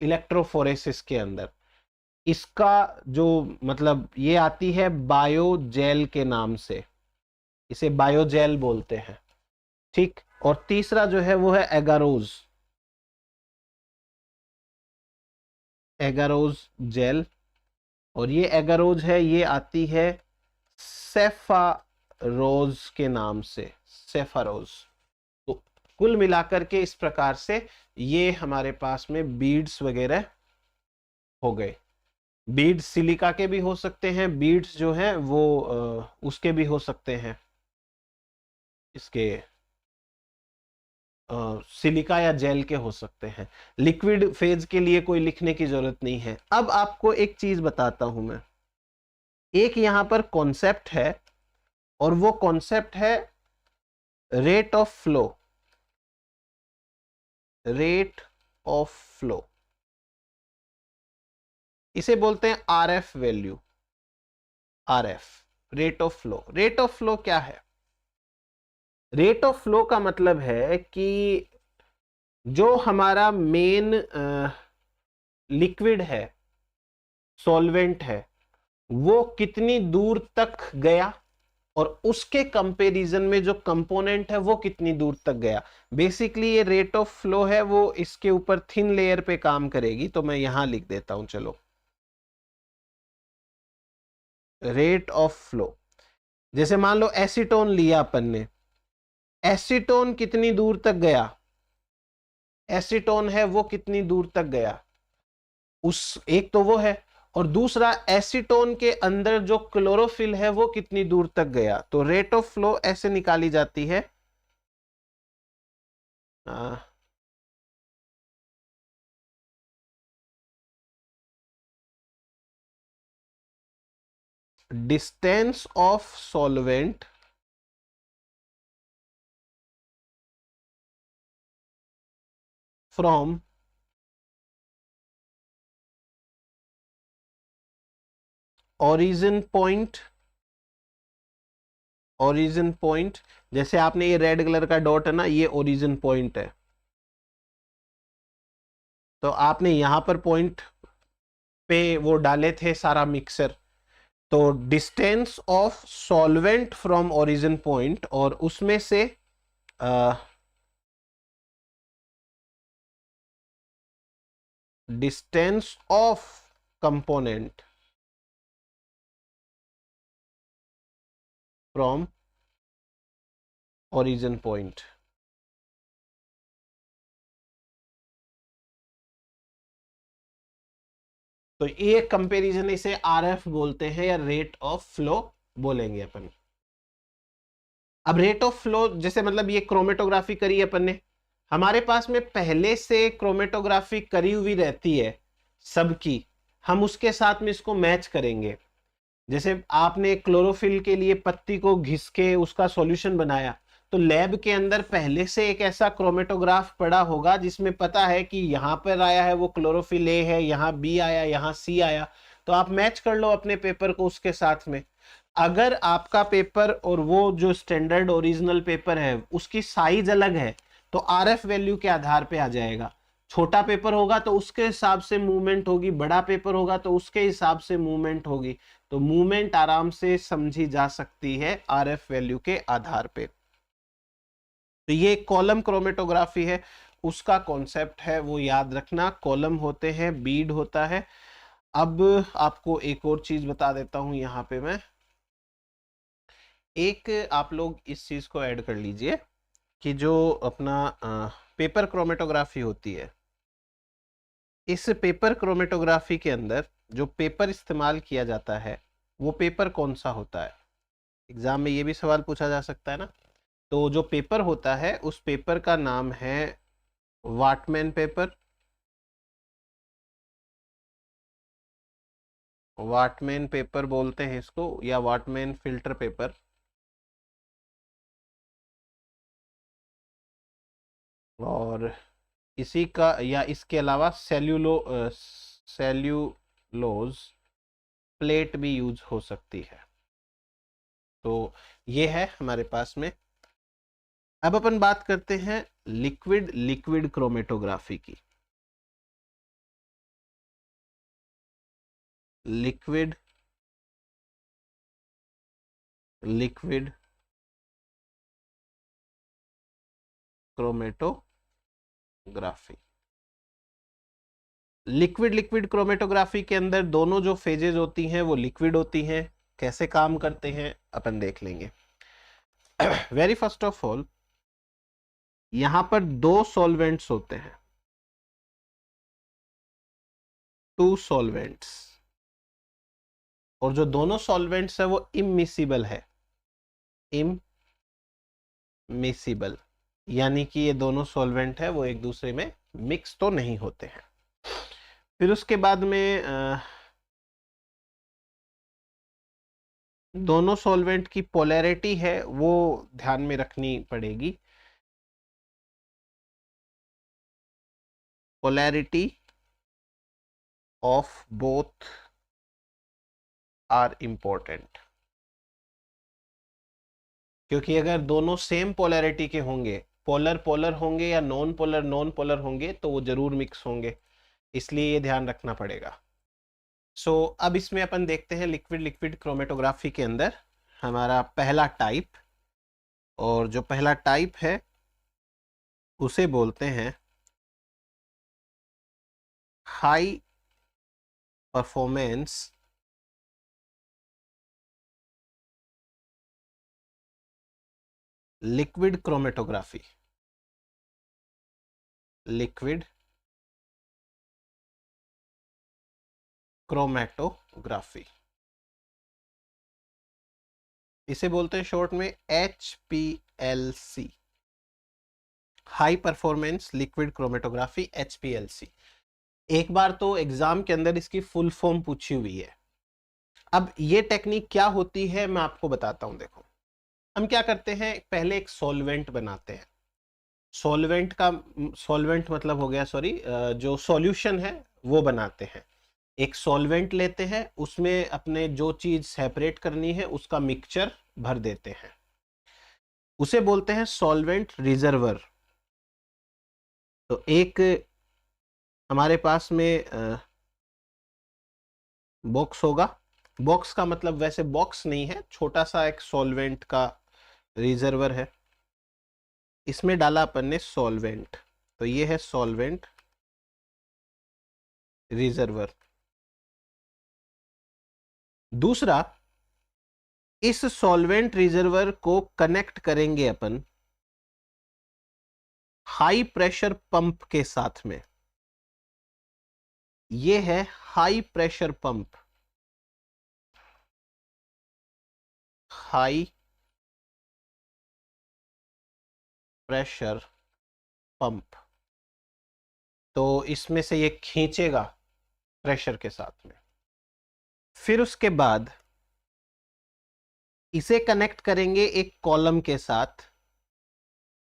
इलेक्ट्रोफोरेसिस के अंदर। इसका जो मतलब ये आती है बायोजेल के नाम से, इसे बायोजेल बोलते हैं। ठीक, और तीसरा जो है वो है एगारोज, एगारोज जेल, और ये एगारोज है ये आती है सेफाडेक्स रोज के नाम से, सेफारोज। तो कुल मिलाकर के इस प्रकार से ये हमारे पास में बीड्स वगैरह हो गए। बीड्स सिलिका के भी हो सकते हैं, बीड्स जो है वो उसके भी हो सकते हैं, इसके सिलिका या जेल के हो सकते हैं। लिक्विड फेज के लिए कोई लिखने की जरूरत नहीं है। अब आपको एक चीज बताता हूं मैं, एक यहां पर कॉन्सेप्ट है और वो कॉन्सेप्ट है rate of flow. Rate of flow इसे बोलते हैं RF value. RF, rate of flow. Rate of flow क्या है? रेट ऑफ फ्लो का मतलब है कि जो हमारा मेन लिक्विड है, सॉल्वेंट है, वो कितनी दूर तक गया और उसके कंपैरिजन में जो कंपोनेंट है वो कितनी दूर तक गया। बेसिकली ये रेट ऑफ फ्लो है, वो इसके ऊपर थिन लेयर पे काम करेगी। तो मैं यहां लिख देता हूं, चलो, रेट ऑफ फ्लो। जैसे मान लो एसीटोन लिया अपन ने, एसीटोन कितनी दूर तक गया, एसीटोन है वो कितनी दूर तक गया, उस एक तो वो है, और दूसरा एसीटोन के अंदर जो क्लोरोफिल है वो कितनी दूर तक गया। तो रेट ऑफ फ्लो ऐसे निकाली जाती है, distance of solvent from origin point. Origin point, जैसे आपने ये रेड कलर का डॉट है ना, ये ओरिजिन पॉइंट है। तो आपने यहां पर पॉइंट पे वो डाले थे सारा मिक्सर। तो distance of solvent from origin point, और उसमें से distance of component from origin point. तो ये कंपैरिजन, इसे आरएफ बोलते हैं या रेट ऑफ फ्लो बोलेंगे अपन। अब रेट ऑफ फ्लो जैसे मतलब ये क्रोमेटोग्राफी करी अपन ने, हमारे पास में पहले से क्रोमेटोग्राफी करी हुई रहती है सबकी, हम उसके साथ में इसको मैच करेंगे। जैसे आपने क्लोरोफिल के लिए पत्ती को घिस के उसका सॉल्यूशन बनाया, तो लैब के अंदर पहले से एक ऐसा क्रोमेटोग्राफ पड़ा होगा जिसमें पता है कि यहां पर आया है वो क्लोरोफिल ए है, यहां बी आया, यहां सी आया। तो आप मैच कर लो अपने पेपर को उसके साथ में। अगर आपका पेपर और वो जो स्टैंडर्ड ओरिजिनल पेपर है उसकी साइज अलग है, तो आरएफ वैल्यू के आधार पे आ जाएगा। छोटा पेपर होगा तो उसके हिसाब से मूवमेंट होगी, बड़ा पेपर होगा तो उसके हिसाब से मूवमेंट होगी। तो मूवमेंट आराम से समझी जा सकती है आरएफ वैल्यू के आधार पे। तो ये कॉलम क्रोमेटोग्राफी है, उसका कॉन्सेप्ट है वो याद रखना। कॉलम होते हैं, बीड होता है। अब आपको एक और चीज बता देता हूं यहां पे मैं, एक आप लोग इस चीज को ऐड कर लीजिए कि जो अपना पेपर क्रोमेटोग्राफी होती है, इस पेपर क्रोमेटोग्राफी के अंदर जो पेपर इस्तेमाल किया जाता है वो पेपर कौन सा होता है। एग्जाम में ये भी सवाल पूछा जा सकता है ना। तो जो पेपर होता है उस पेपर का नाम है वाटमैन पेपर। वाटमैन पेपर बोलते हैं इसको, या वाटमैन फिल्टर पेपर। और इसी का या इसके अलावा सेल्यूलोज प्लेट भी यूज हो सकती है। तो ये है हमारे पास में। अब अपन बात करते हैं लिक्विड लिक्विड क्रोमेटोग्राफी की। Liquid liquid chromatography. Liquid liquid chromatography के अंदर दोनों जो फेजेस होती हैं वो लिक्विड होती हैं। कैसे काम करते हैं अपन देख लेंगे। वेरी फर्स्ट ऑफ ऑल यहां पर दो सॉल्वेंट्स होते हैं, टू सॉल्वेंट्स, और जो दोनों सॉल्वेंट्स है वो इमिसिबल है, इमिसिबल, यानी कि ये दोनों सॉल्वेंट है वो एक दूसरे में मिक्स तो नहीं होते हैं। फिर उसके बाद में दोनों सॉल्वेंट की पोलैरिटी है वो ध्यान में रखनी पड़ेगी। Polarity of both are important, क्योंकि अगर दोनों सेम पोलैरिटी के होंगे, पोलर पोलर होंगे या नॉन पोलर होंगे, तो वो जरूर मिक्स होंगे, इसलिए ये ध्यान रखना पड़ेगा। सो अब इसमें अपन देखते हैं लिक्विड लिक्विड क्रोमेटोग्राफी के अंदर हमारा पहला टाइप, और जो पहला टाइप है उसे बोलते हैं high performance liquid chromatography, liquid chromatography, इसे बोलते हैं शॉर्ट में HPLC, high performance liquid chromatography, HPLC। एक बार तो एग्जाम के अंदर इसकी फुल फॉर्म पूछी हुई है। अब ये टेक्निक क्या होती है मैं आपको बताता हूं। देखो हम क्या करते हैं, पहले एक सॉल्वेंट बनाते हैं, सॉल्वेंट का सॉल्वेंट मतलब हो गया सॉरी, जो सॉल्यूशन है वो बनाते हैं। एक सॉल्वेंट लेते हैं, उसमें अपने जो चीज सेपरेट करनी है उसका मिक्सचर भर देते हैं, उसे बोलते हैं सॉल्वेंट रिजर्वर। तो एक हमारे पास में बॉक्स होगा, बॉक्स का मतलब वैसे बॉक्स नहीं है, छोटा सा एक सॉल्वेंट का रिजर्वर है, इसमें डाला अपन ने सॉल्वेंट, तो ये है सॉल्वेंट रिजर्वर। दूसरा, इस सॉल्वेंट रिजर्वर को कनेक्ट करेंगे अपन हाई प्रेशर पंप के साथ में, ये है high pressure pump, high pressure pump. तो इसमें से ये खींचेगा प्रेशर के साथ में। फिर उसके बाद इसे कनेक्ट करेंगे एक कॉलम के साथ,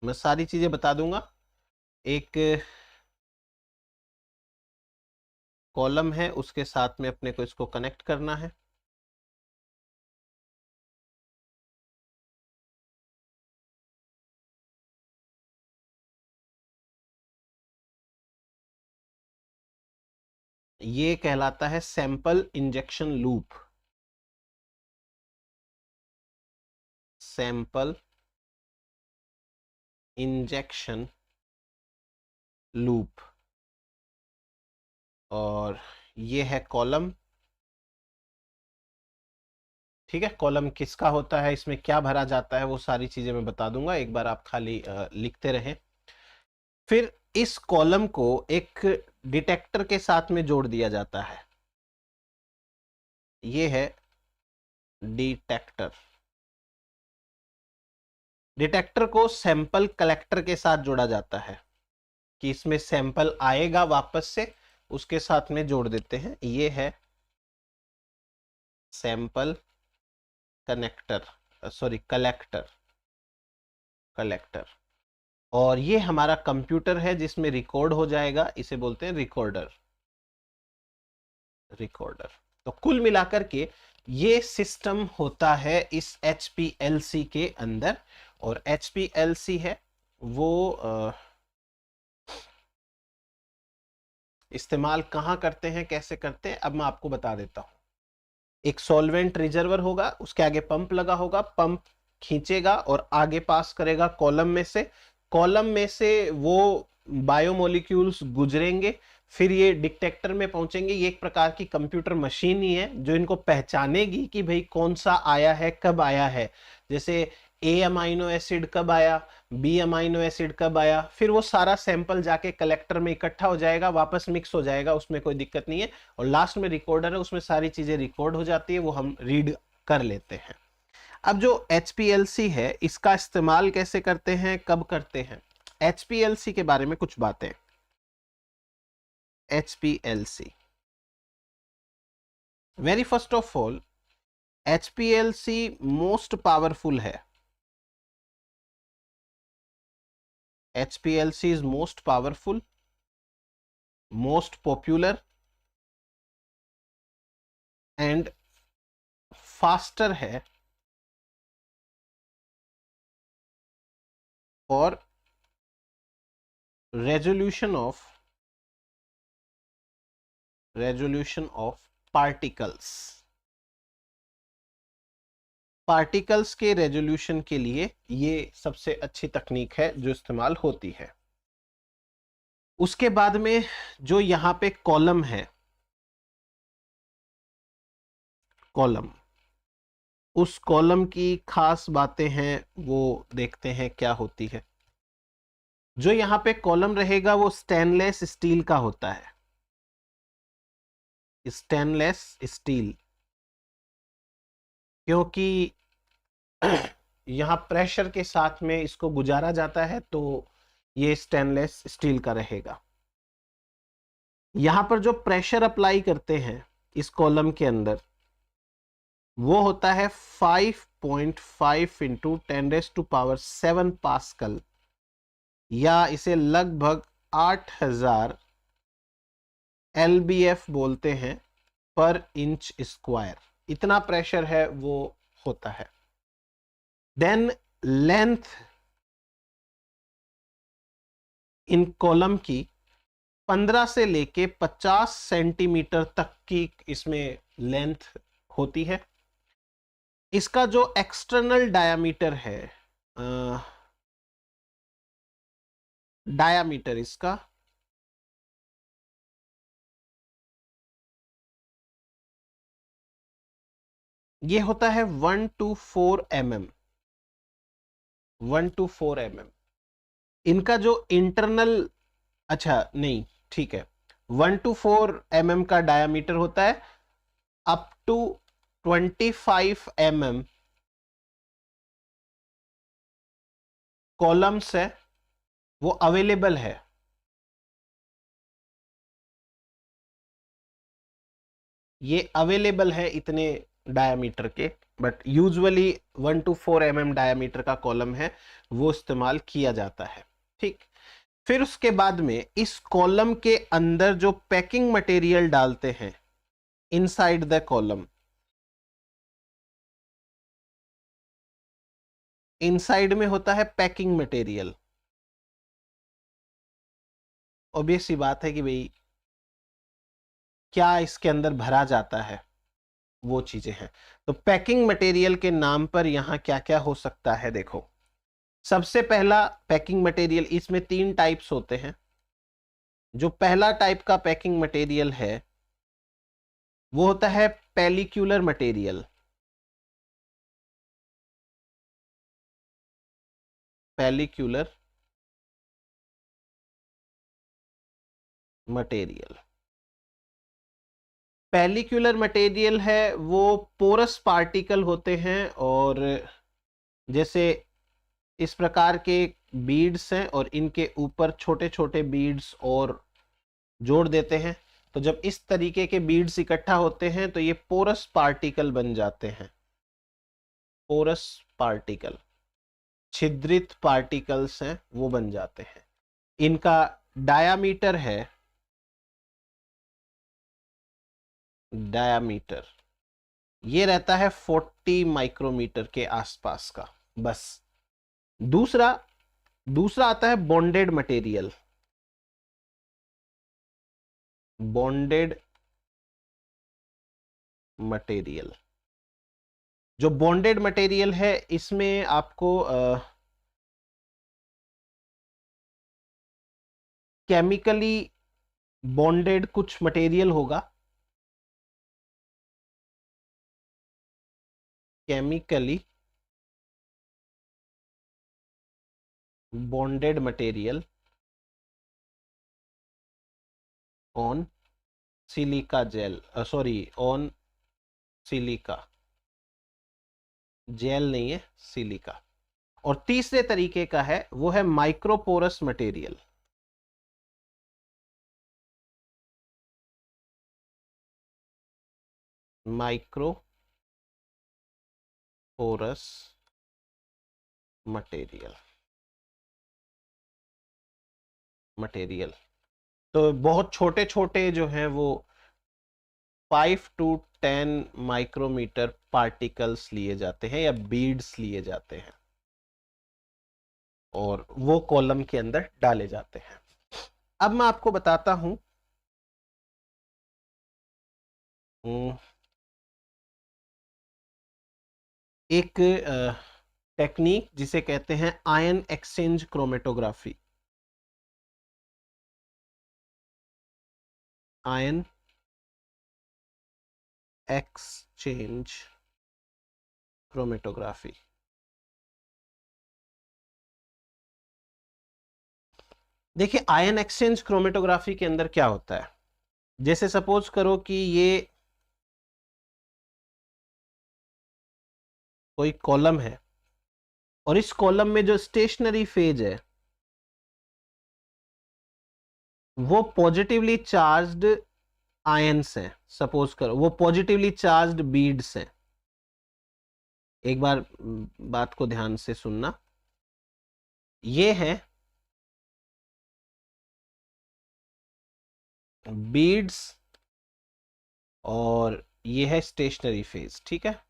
मैं सारी चीजें बता दूंगा। एक कॉलम है, उसके साथ में अपने को इसको कनेक्ट करना है। ये कहलाता है sample injection loop, sample injection loop. और ये है कॉलम, ठीक है। कॉलम किसका होता है, इसमें क्या भरा जाता है, वो सारी चीजें मैं बता दूंगा, एक बार आप खाली लिखते रहें। फिर इस कॉलम को एक डिटेक्टर के साथ में जोड़ दिया जाता है, ये है डिटेक्टर। डिटेक्टर को सैंपल कलेक्टर के साथ जोड़ा जाता है कि इसमें सैंपल आएगा वापस से, उसके साथ में जोड़ देते हैं, ये है sample connector, sorry collector, collector. और ये हमारा कंप्यूटर है जिसमें रिकॉर्ड हो जाएगा, इसे बोलते हैं रिकॉर्डर, रिकॉर्डर। तो कुल मिलाकर के ये सिस्टम होता है इस HPLC के अंदर। और HPLC है वो इस्तेमाल कहाँ करते हैं, कैसे करते हैं, अब मैं आपको बता देता हूं। एक सॉल्वेंट रिजर्वर होगा, उसके आगे पंप लगा होगा, पंप खींचेगा और आगे पास करेगा कॉलम में से, कॉलम में से वो बायोमोलिक्यूल्स गुजरेंगे, फिर ये डिटेक्टर में पहुंचेंगे। ये एक प्रकार की कंप्यूटर मशीन ही है जो इनको पहचानेगी कि भाई कौन सा आया है, कब आया है। जैसे ए अमाइनो एसिड कब आया, बी अमाइनो एसिड कब आया, फिर वो सारा सैंपल जाके कलेक्टर में इकट्ठा हो जाएगा, वापस मिक्स हो जाएगा, उसमें कोई दिक्कत नहीं है। और लास्ट में रिकॉर्डर है, उसमें सारी चीजें रिकॉर्ड हो जाती है, वो हम रीड कर लेते हैं। अब जो HPLC है, इसका इस्तेमाल कैसे करते हैं, कब करते हैं? HPLC के बारे में कुछ बातें। HPLC, very first of all, HPLC most powerful है। HPLC is most powerful, most popular and faster है for resolution of particles। Particles के रेजोल्यूशन के लिए ये सबसे अच्छी तकनीक है जो इस्तेमाल होती है। उसके बाद में जो यहाँ पे कॉलम है, कॉलम, उस कॉलम की खास बातें हैं वो देखते हैं क्या होती है। जो यहाँ पे कॉलम रहेगा वो स्टेनलेस स्टील का होता है, स्टेनलेस स्टील, क्योंकि यहाँ प्रेशर के साथ में इसको गुजारा जाता है, तो ये स्टेनलेस स्टील का रहेगा। यहाँ पर जो प्रेशर अप्लाई करते हैं इस कॉलम के अंदर, वो होता है 5.5 इंटू 10⁻⁷ पास्कल, या इसे लगभग 8000 LBF बोलते हैं पर इंच स्क्वायर। इतना प्रेशर है वो होता है। देन लेंथ इन कॉलम की 15 से लेके 50 सेंटीमीटर तक की इसमें लेंथ होती है। इसका जो एक्सटर्नल डायामीटर है, डायामीटर इसका ये होता है 1 to 4 mm, 1 to 4 mm। इनका जो इंटरनल, अच्छा नहीं ठीक है, 1 to 4 mm का डायामीटर होता है। अप टू 25 mm कॉलम्स है वो अवेलेबल है। ये अवेलेबल है इतने डायामीटर के, but usually 1 to 4 mm diameter का कॉलम है वो इस्तेमाल किया जाता है। ठीक, फिर उसके बाद में इस कॉलम के अंदर जो पैकिंग मटेरियल डालते हैं इनसाइड द कॉलम, इनसाइड में होता है पैकिंग मटेरियल। ऑब्वियस सी बात है कि भाई क्या इसके अंदर भरा जाता है वो चीजें हैं। तो पैकिंग मटेरियल के नाम पर यहां क्या क्या हो सकता है, देखो। सबसे पहला पैकिंग मटेरियल, इसमें 3 टाइप्स होते हैं। जो पहला टाइप का पैकिंग मटेरियल है वो होता है पेलिक्यूलर मटेरियल। पेलिक्यूलर मटेरियल, पेलिक्यूलर मटेरियल है वो पोरस पार्टिकल होते हैं, और जैसे इस प्रकार के बीड्स हैं और इनके ऊपर छोटे छोटे बीड्स और जोड़ देते हैं। तो जब इस तरीके के बीड्स इकट्ठा होते हैं तो ये पोरस पार्टिकल बन जाते हैं। पोरस पार्टिकल, छिद्रित पार्टिकल्स हैं वो बन जाते हैं। इनका डायामीटर है, डायामीटर ये रहता है 40 माइक्रोमीटर के आसपास का, बस। दूसरा दूसरा आता है बॉन्डेड मटेरियल। बॉन्डेड मटेरियल, जो बॉन्डेड मटेरियल है इसमें आपको केमिकली बॉन्डेड कुछ मटेरियल होगा, chemically bonded material on silica gel, sorry on silica, gel नहीं है सिलिका। और तीसरे तरीके का है वो है माइक्रोपोरस मटेरियल। माइक्रोपोरस मटेरियल तो बहुत छोटे छोटे जो हैं वो 5 to 10 माइक्रोमीटर पार्टिकल्स लिए जाते हैं या बीड्स लिए जाते हैं और वो कॉलम के अंदर डाले जाते हैं। अब मैं आपको बताता हूं एक टेक्निक जिसे कहते हैं ion exchange chromatography. Ion exchange chromatography. देखिए आयन एक्सचेंज क्रोमेटोग्राफी के अंदर क्या होता है, जैसे सपोज करो कि ये कोई कॉलम है और इस कॉलम में जो स्टेशनरी फेज है वो पॉजिटिवली चार्ज्ड आयन्स हैं। सपोज करो वो पॉजिटिवली चार्ज्ड बीड्स हैं। एक बार बात को ध्यान से सुनना, ये है बीड्स और ये है स्टेशनरी फेज, ठीक है।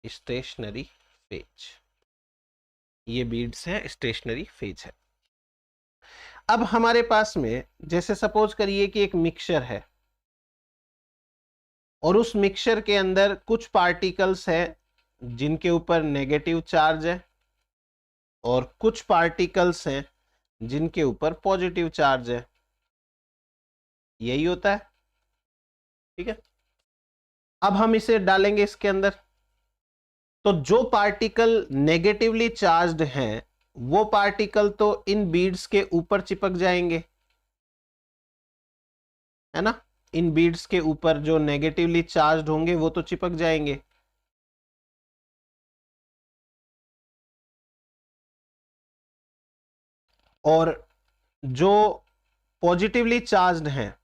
स्टेशनरी फेज, ये बीड्स है, स्टेशनरी फेज है। अब हमारे पास में जैसे सपोज करिए कि एक मिक्सचर है और उस मिक्सचर के अंदर कुछ पार्टिकल्स है जिनके ऊपर नेगेटिव चार्ज है और कुछ पार्टिकल्स हैं जिनके ऊपर पॉजिटिव चार्ज है। यही होता है, ठीक है। अब हम इसे डालेंगे इसके अंदर, तो जो पार्टिकल नेगेटिवली चार्ज्ड हैं वो पार्टिकल तो इन बीड्स के ऊपर चिपक जाएंगे, है ना। इन बीड्स के ऊपर जो नेगेटिवली चार्ज्ड होंगे वो तो चिपक जाएंगे। और जो पॉजिटिवली चार्ज्ड हैं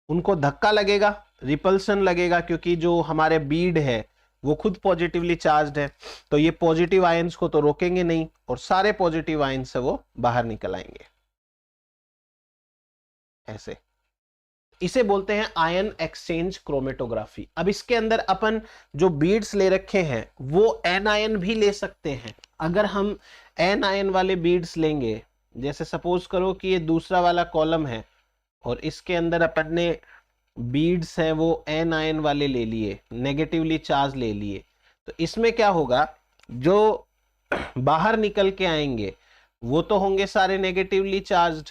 उनको धक्का लगेगा, रिपल्सन लगेगा, क्योंकि जो हमारे बीड है वो खुद पॉजिटिवली चार्ज्ड है, तो ये पॉजिटिव आयंस को तो रोकेंगे नहीं और सारे पॉजिटिव आयंस से वो बाहर निकल आएंगे ऐसे। इसे बोलते हैं आयन एक्सचेंज क्रोमेटोग्राफी। अब इसके अंदर अपन जो बीड्स ले रखे हैं वो एन आयन भी ले सकते हैं। अगर हम एन आयन वाले बीड्स लेंगे, जैसे सपोज करो कि ये दूसरा वाला कॉलम है और इसके अंदर अपन ने बीड्स हैं वो एन आयन वाले ले लिए, नेगेटिवली चार्ज ले लिए, तो इसमें क्या होगा, जो बाहर निकल के आएंगे वो तो होंगे सारे नेगेटिवली चार्ज्ड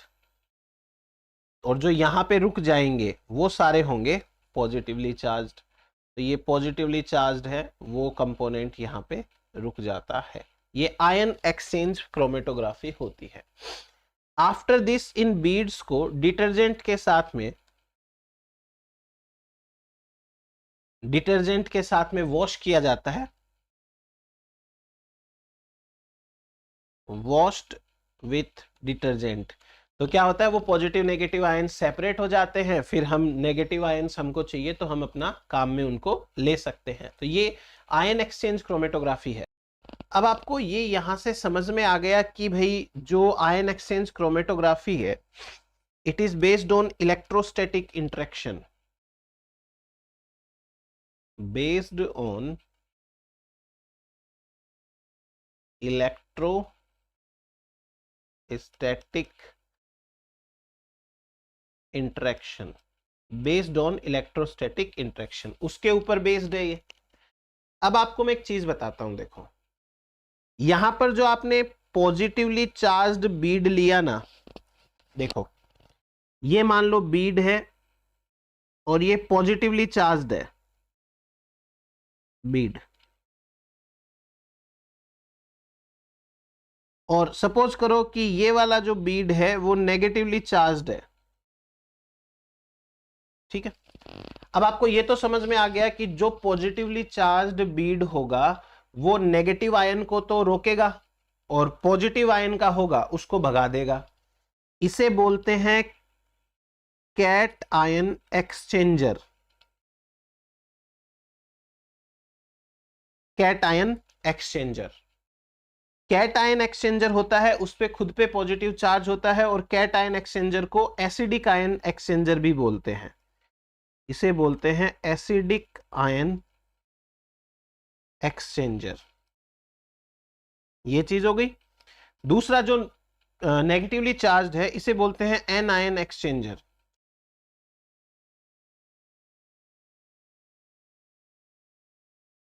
और जो यहां पे रुक जाएंगे वो सारे होंगे पॉजिटिवली चार्ज्ड। तो ये पॉजिटिवली चार्ज्ड है, वो कंपोनेंट यहां पे रुक जाता है। ये आयन एक्सचेंज क्रोमेटोग्राफी होती है। आफ्टर दिस इन बीड्स को डिटर्जेंट के साथ में वॉश किया जाता है, वॉश्ड विथ डिटर्जेंट। तो क्या होता है, वो पॉजिटिव नेगेटिव आयन सेपरेट हो जाते हैं, फिर हम नेगेटिव आयंस हमको चाहिए तो हम अपना काम में उनको ले सकते हैं। तो ये आयन एक्सचेंज क्रोमेटोग्राफी है। अब आपको ये यहां से समझ में आ गया कि भाई जो आयन एक्सचेंज क्रोमेटोग्राफी है it is based on electrostatic interaction, based on electrostatic interaction, based on electrostatic interaction, उसके ऊपर बेस्ड है ये। अब आपको मैं एक चीज बताता हूं, देखो यहां पर जो आपने पॉजिटिवली चार्ज्ड बीड लिया ना, देखो ये मान लो बीड है और ये पॉजिटिवली चार्ज्ड है, बीड। और सपोज करो कि ये वाला जो बीड है वो नेगेटिवली चार्ज्ड है, ठीक है। अब आपको ये तो समझ में आ गया कि जो पॉजिटिवली चार्ज्ड बीड होगा वो नेगेटिव आयन को तो रोकेगा और पॉजिटिव आयन का होगा उसको भगा देगा। इसे बोलते हैं cation exchanger. Cation exchanger, cation exchanger होता है उस पे खुद पे पॉजिटिव चार्ज होता है, और कैट आयन एक्सचेंजर को एसिडिक आयन एक्सचेंजर भी बोलते हैं। इसे बोलते हैं एसिडिक आयन एक्सचेंजर। ये चीज हो गई। दूसरा जो नेगेटिवली चार्ज है इसे बोलते हैं anion exchanger.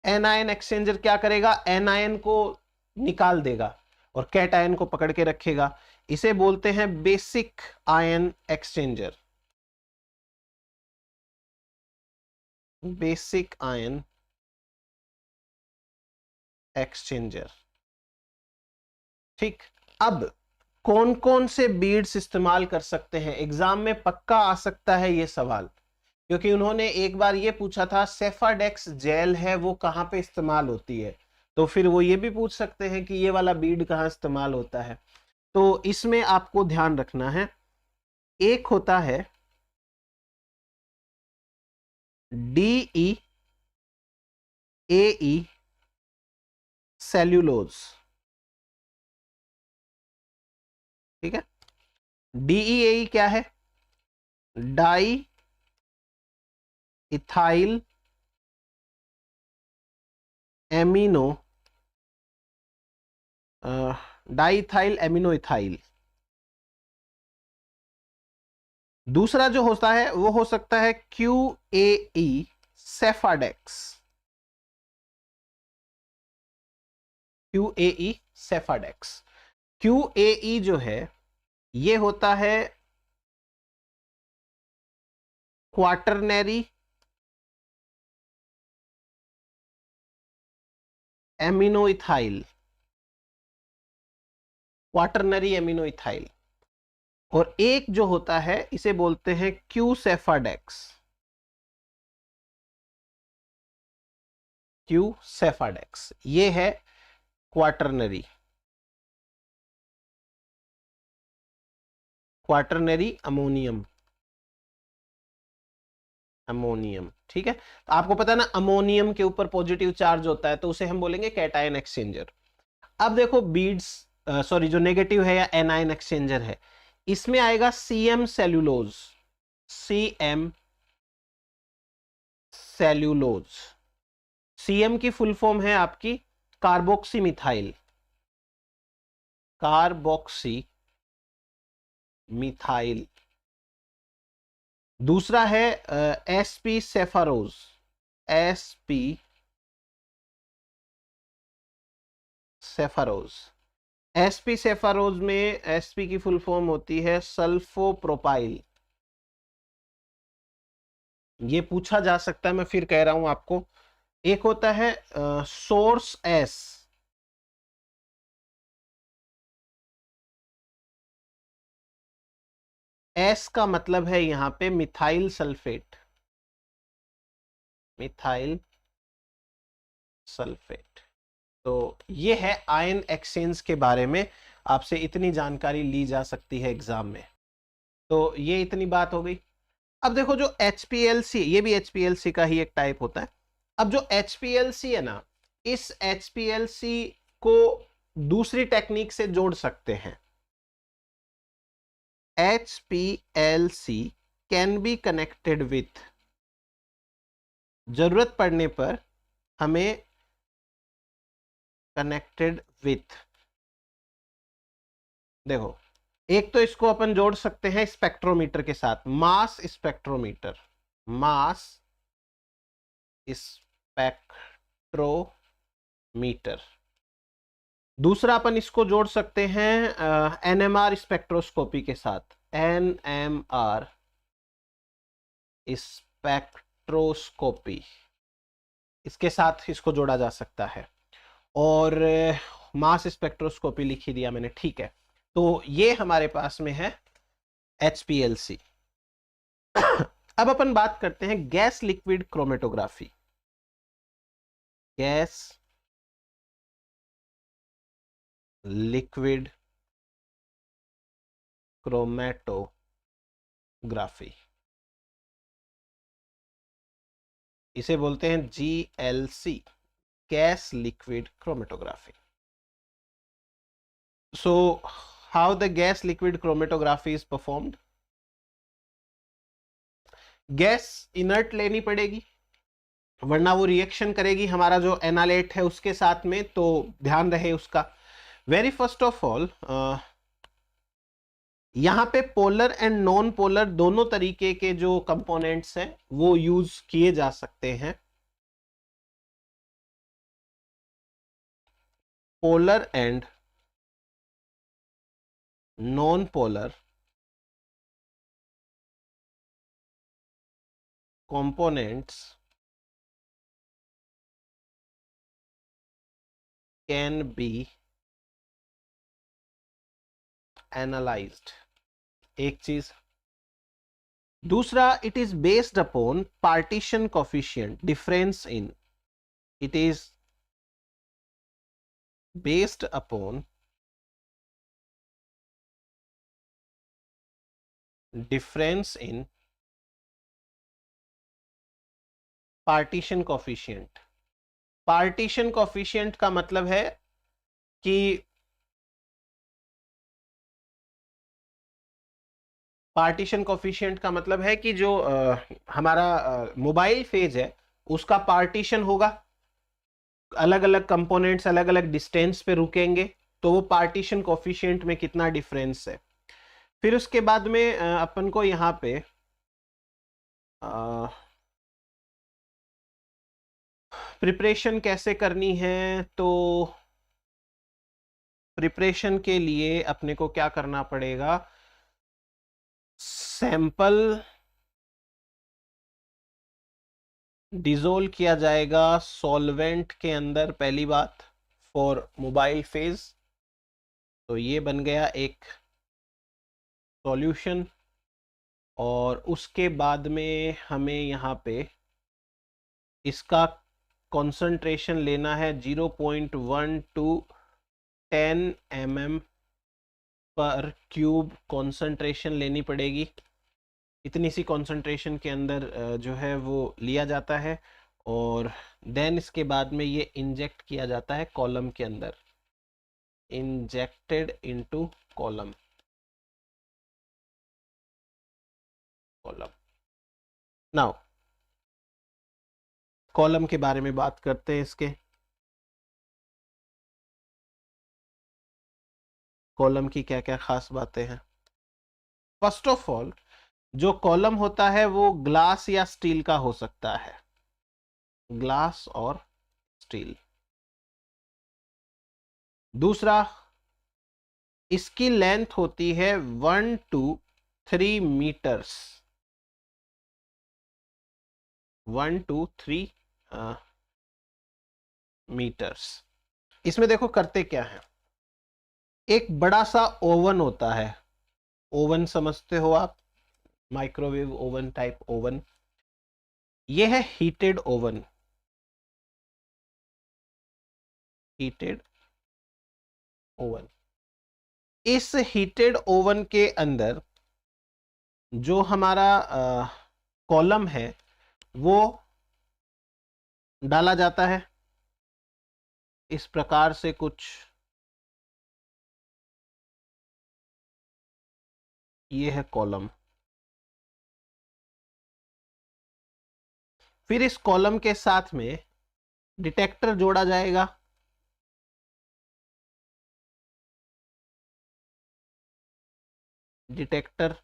Anion exchanger क्या करेगा, एन आयन को निकाल देगा और कैट आयन को पकड़ के रखेगा। इसे बोलते हैं basic ion exchanger. Basic ion exchanger, ठीक। अब कौन कौन से बीड्स इस्तेमाल कर सकते हैं, एग्जाम में पक्का आ सकता है ये सवाल, क्योंकि उन्होंने एक बार ये पूछा था सेफाडेक्स जेल है वो कहां पे इस्तेमाल होती है, तो फिर वो ये भी पूछ सकते हैं कि ये वाला बीड कहां इस्तेमाल होता है। तो इसमें आपको ध्यान रखना है, एक होता है DE AE सेल्यूलोज, ठीक है। DEAE क्या है, di ethyl amino diethyl amino ethyl. दूसरा जो होता है वो हो सकता है QAE Sephadex. QAE Sephadex. QAE जो है ये होता है quaternary amino ethyl, quaternary amino ethyl. और एक जो होता है इसे बोलते हैं क्यू सेफाडेक्स। क्यू सेफाडेक्स ये है क्वाटरनरी, क्वाटरनरी अमोनियम, अमोनियम, ठीक है। तो आपको पता है ना अमोनियम के ऊपर पॉजिटिव चार्ज होता है तो उसे हम बोलेंगे कैटायन एक्सचेंजर। अब देखो बीड्स, सॉरी जो नेगेटिव है या एनायन एक्सचेंजर है, इसमें आएगा CM cellulose. CM cellulose, CM की फुल फॉर्म है आपकी कार्बोक्सी मिथाइल, कार्बोक्सी मिथाइल। दूसरा है SP सेफारोज, SP सेफारोज। SP सेफारोज में SP की फुल फॉर्म होती है सल्फोप्रोपाइल। ये पूछा जा सकता है, मैं फिर कह रहा हूं आपको। एक होता है सोर्स S, S का मतलब है यहां पे मिथाइल सल्फेट, मिथाइल सल्फेट। तो ये है आयन एक्सचेंज के बारे में, आपसे इतनी जानकारी ली जा सकती है एग्जाम में। तो ये इतनी बात हो गई। अब देखो जो HPLC, ये भी HPLC का ही एक टाइप होता है। अब जो HPLC है ना, इस HPLC को दूसरी टेक्निक से जोड़ सकते हैं। HPLC can be connected with, जरूरत पड़ने पर हमें कनेक्टेड विथ, देखो एक तो इसको अपन जोड़ सकते हैं स्पेक्ट्रोमीटर के साथ, मास स्पेक्ट्रोमीटर, मास स्पेक्ट्रोमीटर। दूसरा अपन इसको जोड़ सकते हैं NMR स्पेक्ट्रोस्कोपी के साथ, NMR स्पेक्ट्रोस्कोपी। इसके साथ इसको जोड़ा जा सकता है। और मास स्पेक्ट्रोस्कोपी लिख ही दिया मैंने, ठीक है। तो ये हमारे पास में है HPLC। अब अपन बात करते हैं gas liquid chromatography. Gas liquid chromatography, इसे बोलते हैं GLC, gas liquid chromatography. So how the gas liquid chromatography is performed? Gas inert लेनी पड़ेगी, वरना वो रिएक्शन करेगी हमारा जो एनालेट है उसके साथ में, तो ध्यान रहे उसका। वेरी फर्स्ट ऑफ ऑल यहां पे पोलर एंड नॉन पोलर दोनों तरीके के जो कंपोनेंट्स हैं वो यूज किए जा सकते हैं। Polar and non polar components can be analyzed, एक चीज। दूसरा, it is based upon partition coefficient difference in, it is based upon difference in partition coefficient। partition coefficient का मतलब है कि पार्टीशन कोफिशिएंट का मतलब है कि जो हमारा मोबाइल फेज है उसका पार्टीशन होगा, अलग अलग कंपोनेंट्स अलग अलग डिस्टेंस पे रुकेंगे, तो वो पार्टीशन कोफिशिएंट में कितना डिफरेंस है। फिर उसके बाद में अपन को यहाँ पे प्रिपरेशन कैसे करनी है, तो प्रिपरेशन के लिए अपने को क्या करना पड़ेगा, सैंपल डिसोल्व किया जाएगा सॉल्वेंट के अंदर, पहली बात, फॉर मोबाइल फेज। तो ये बन गया एक सॉल्यूशन। और उसके बाद में हमें यहाँ पे इसका कंसंट्रेशन लेना है 0.1 to 10 mm पर क्यूब कंसंट्रेशन लेनी पड़ेगी। इतनी सी कंसंट्रेशन के अंदर जो है वो लिया जाता है, और देन इसके बाद में ये इंजेक्ट किया जाता है कॉलम के अंदर, injected into column. Now column के बारे में बात करते हैं। इसके कॉलम की क्या क्या खास बातें हैं। फर्स्ट ऑफ ऑल, जो कॉलम होता है वो ग्लास या स्टील का हो सकता है, ग्लास और स्टील। दूसरा, इसकी लेंथ होती है 1 to 3 मीटर्स, 1 to 3 मीटर्स। इसमें देखो करते क्या है, एक बड़ा सा ओवन होता है, ओवन समझते हो आप, माइक्रोवेव ओवन टाइप ओवन। ये है हीटेड ओवन, हीटेड ओवन। इस हीटेड ओवन के अंदर जो हमारा कॉलम है वो डाला जाता है इस प्रकार से कुछ, ये है कॉलम। फिर इस कॉलम के साथ में डिटेक्टर जोड़ा जाएगा, डिटेक्टर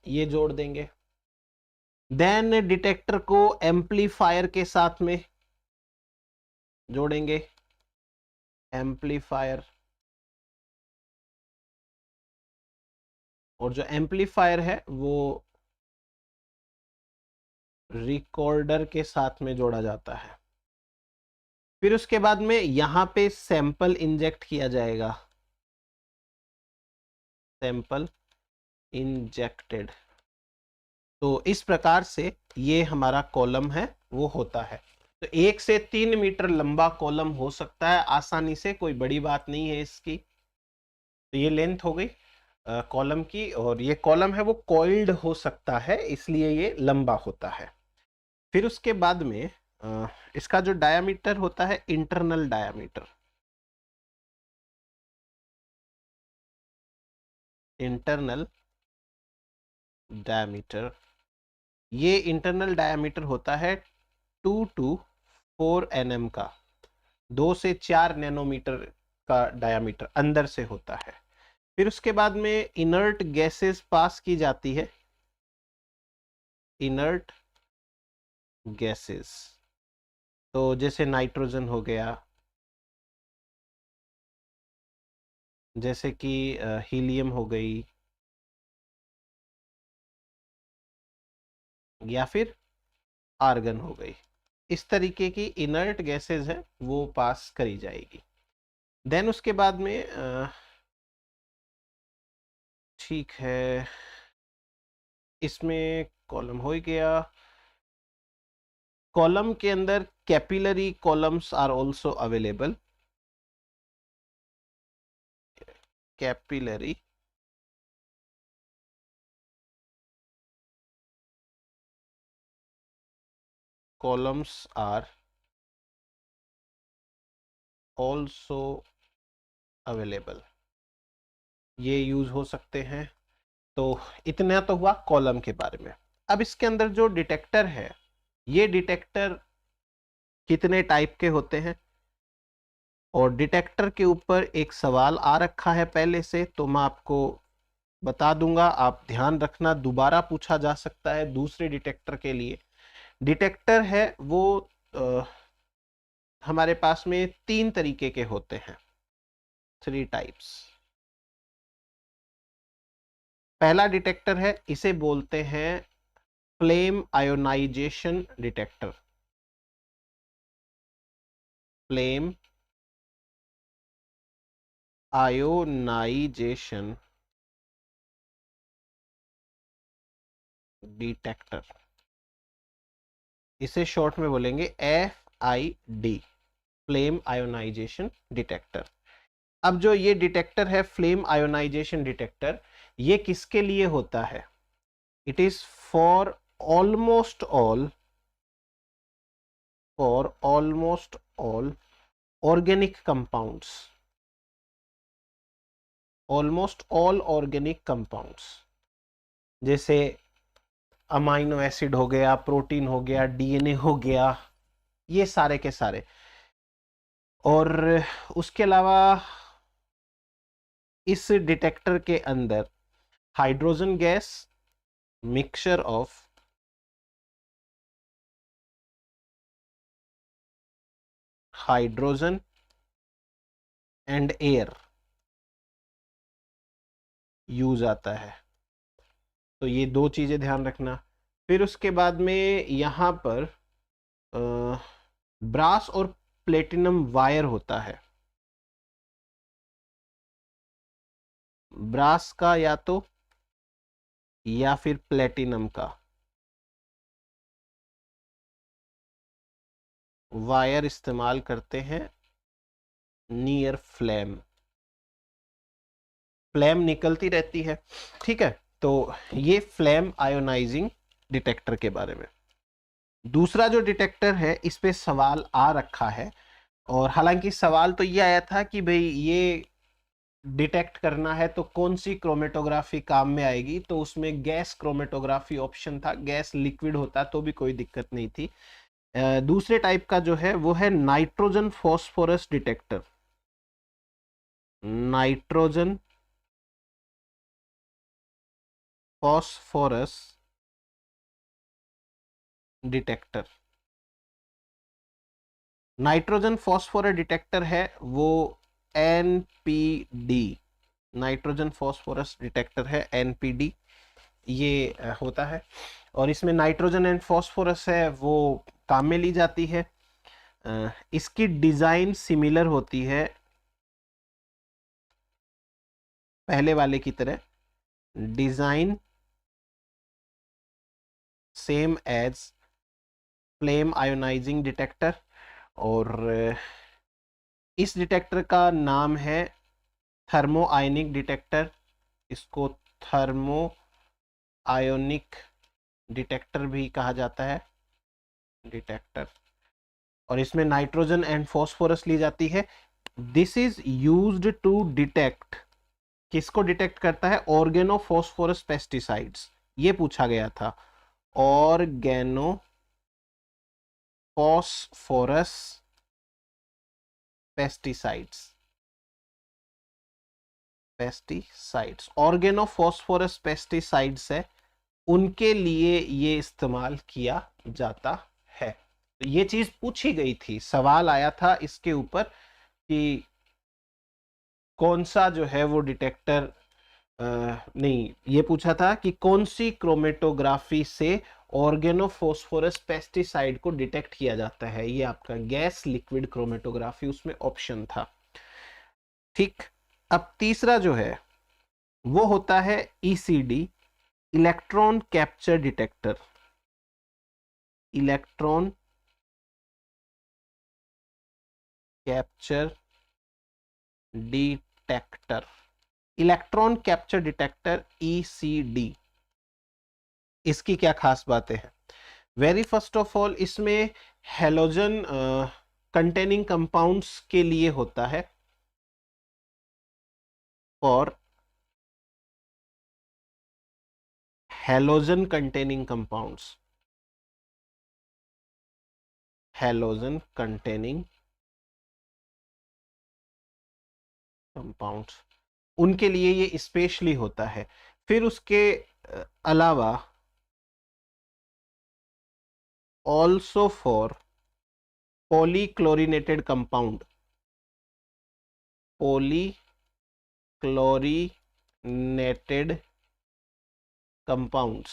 ये जोड़ देंगे। देन डिटेक्टर को एम्पलीफायर के साथ में जोड़ेंगे, एम्पलीफायर। और जो एम्पलीफायर है वो रिकॉर्डर के साथ में जोड़ा जाता है। फिर उसके बाद में यहाँ पे सैंपल इंजेक्ट किया जाएगा, सैंपल इंजेक्टेड। तो इस प्रकार से ये हमारा कॉलम है वो होता है। तो 1 से 3 मीटर लंबा कॉलम हो सकता है आसानी से, कोई बड़ी बात नहीं है इसकी। तो ये लेंथ हो गई कॉलम की, और ये कॉलम है वो कॉइल्ड हो सकता है, इसलिए ये लंबा होता है। फिर उसके बाद में इसका जो डायामीटर होता है, इंटरनल डायामीटर, इंटरनल डायामीटर, ये इंटरनल डायामीटर होता है 2 to 4 nm का, 2 से 4 नैनोमीटर का डायामीटर अंदर से होता है। फिर उसके बाद में इनर्ट गैसेस पास की जाती है, इनर्ट गैसेस, तो जैसे नाइट्रोजन हो गया, जैसे कि हीलियम हो गई, या फिर आर्गन हो गई। इस तरीके की इनर्ट गैसेस है वो पास करी जाएगी। देन उसके बाद में ठीक है, इसमें कॉलम हो ही गया। कॉलम के अंदर capillary columns are also available, capillary columns are also available, ये यूज हो सकते हैं। तो इतना तो हुआ कॉलम के बारे में। अब इसके अंदर जो डिटेक्टर है, ये डिटेक्टर कितने टाइप के होते हैं, और डिटेक्टर के ऊपर एक सवाल आ रखा है पहले से, तो मैं आपको बता दूंगा, आप ध्यान रखना, दोबारा पूछा जा सकता है दूसरे डिटेक्टर के लिए। डिटेक्टर है वो हमारे पास में 3 तरीके के होते हैं, 3 टाइप्स। पहला डिटेक्टर है, इसे बोलते हैं flame ionisation detector, flame ionisation detector, इसे शॉर्ट में बोलेंगे FID, फ्लेम आयोनाइजेशन डिटेक्टर। अब जो ये डिटेक्टर है फ्लेम आयोनाइजेशन डिटेक्टर, ये किसके लिए होता है? It is for almost all organic compounds, almost all organic compounds, जैसे अमाइनो एसिड हो गया, प्रोटीन हो गया, DNA हो गया, ये सारे के सारे। और उसके अलावा इस डिटेक्टर के अंदर hydrogen gas, mixture of hydrogen and air use आता है। तो ये 2 चीजें ध्यान रखना। फिर उसके बाद में यहाँ पर ब्रास और प्लेटिनम वायर होता है, ब्रास का या फिर प्लेटिनम का वायर इस्तेमाल करते हैं नियर फ्लेम, फ्लेम निकलती रहती है, ठीक है। तो ये फ्लेम आयोनाइजिंग डिटेक्टर के बारे में। दूसरा जो डिटेक्टर है, इस पे सवाल आ रखा है, और हालांकि सवाल तो ये आया था कि भाई ये डिटेक्ट करना है तो कौन सी क्रोमेटोग्राफी काम में आएगी, तो उसमें गैस क्रोमेटोग्राफी ऑप्शन था, गैस लिक्विड होता तो भी कोई दिक्कत नहीं थी। दूसरे टाइप का जो है वो है nitrogen phosphorus detector, nitrogen phosphorus detector. Nitrogen phosphorus detector है वो NPD, नाइट्रोजन फॉस्फोरस डिटेक्टर है NPD, ये होता है। और इसमें नाइट्रोजन एंड फॉस्फोरस है वो काम में ली जाती है। इसकी डिजाइन सिमिलर होती है पहले वाले की तरह, design same as flame ionising detector, और इस डिटेक्टर का नाम है थर्मो आयनिक डिटेक्टर। इसको थर्मो आयोनिक डिटेक्टर भी कहा जाता है, डिटेक्टर। और इसमें नाइट्रोजन एंड फॉस्फोरस ली जाती है। This is used to detect, किसको डिटेक्ट करता है? ऑर्गेनोफॉस्फोरस पेस्टिसाइड्स, ये पूछा गया था। ऑर्गेनोफॉस्फोरस पेस्टिसाइड्स ऑर्गेनोफॉस्फोरस पेस्टिसाइड्स है, उनके लिए ये इस्तेमाल किया जाता है। तो ये चीज पूछी गई थी, सवाल आया था इसके ऊपर कि कौन सा जो है वो डिटेक्टर, नहीं, ये पूछा था कि कौन सी क्रोमेटोग्राफी से ऑर्गेनोफॉस्फोरस पेस्टिसाइड को डिटेक्ट किया जाता है। ये आपका गैस लिक्विड क्रोमेटोग्राफी, उसमें ऑप्शन था। ठीक, अब तीसरा जो है वो होता है ECD, electron capture detector. Electron capture detector, electron capture detector ECD. इसकी क्या खास बातें हैं? वेरी फर्स्ट ऑफ ऑल, इसमें हेलोजन कंटेनिंग कंपाउंड्स के लिए होता है, और halogen containing compounds, halogen containing compounds, उनके लिए ये स्पेशली होता है। फिर उसके अलावा also for polychlorinated compound, polychlorinated compounds,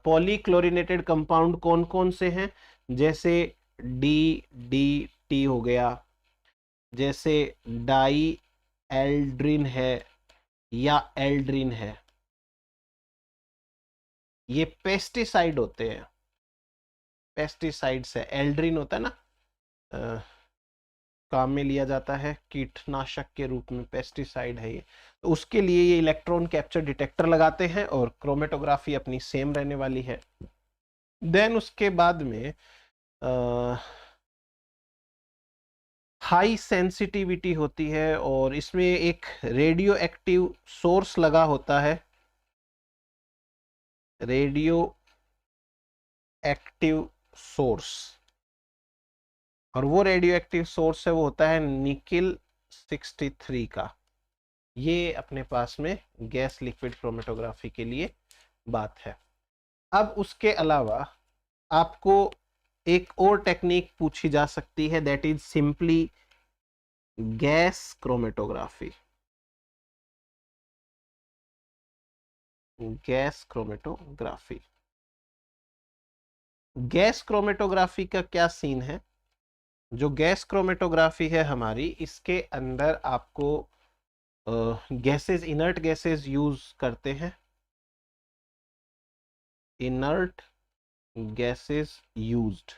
polychlorinated compound कौन कौन से हैं? जैसे DDT हो गया, जैसे डाई एल्ड्रिन है या एल्ड्रिन है, ये पेस्टिसाइड होते हैं, पेस्टिसाइड्स है। एल्ड्रिन होता है ना, काम में लिया जाता है कीटनाशक के रूप में, पेस्टिसाइड है ये। तो उसके लिए ये इलेक्ट्रॉन कैप्चर डिटेक्टर लगाते हैं, और क्रोमेटोग्राफी अपनी सेम रहने वाली है। देन उसके बाद में हाई सेंसिटिविटी होती है, और इसमें एक रेडियो एक्टिव सोर्स लगा होता है, रेडियो एक्टिव सोर्स, और वो रेडियो एक्टिव सोर्स है वो होता है निकिल 63 का। ये अपने पास में गैस लिक्विड क्रोमेटोग्राफी के लिए बात है। अब उसके अलावा आपको एक और टेक्निक पूछी जा सकती है, that is simply gas chromatography. Gas chromatography, gas chromatography का क्या सीन है? जो गैस क्रोमेटोग्राफी है हमारी, इसके अंदर आपको गैसेस, इनर्ट गैसेस यूज करते हैं, इनर्ट गैसेस यूज्ड।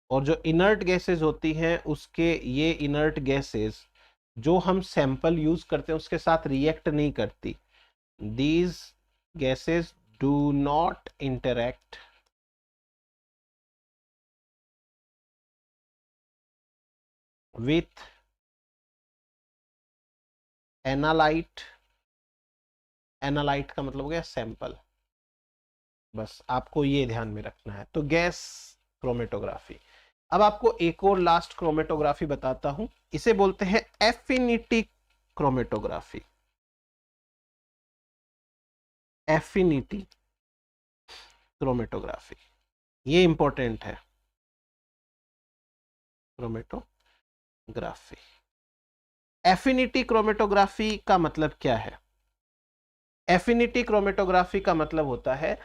और जो इनर्ट गैसेस होती हैं उसके, ये इनर्ट गैसेस जो हम सैंपल यूज करते हैं उसके साथ रिएक्ट नहीं करती। These gases do not interact with analyte. Analyte का मतलब हो गया सैंपल, बस आपको ये ध्यान में रखना है। तो गैस क्रोमेटोग्राफी। अब आपको एक और लास्ट क्रोमेटोग्राफी बताता हूं, इसे बोलते हैं एफिनिटी क्रोमेटोग्राफी। एफिनिटी क्रोमेटोग्राफी, ये इंपॉर्टेंट है। क्रोमेटोग्राफी, एफिनिटी क्रोमेटोग्राफी का मतलब क्या है? एफिनिटी क्रोमेटोग्राफी का मतलब होता है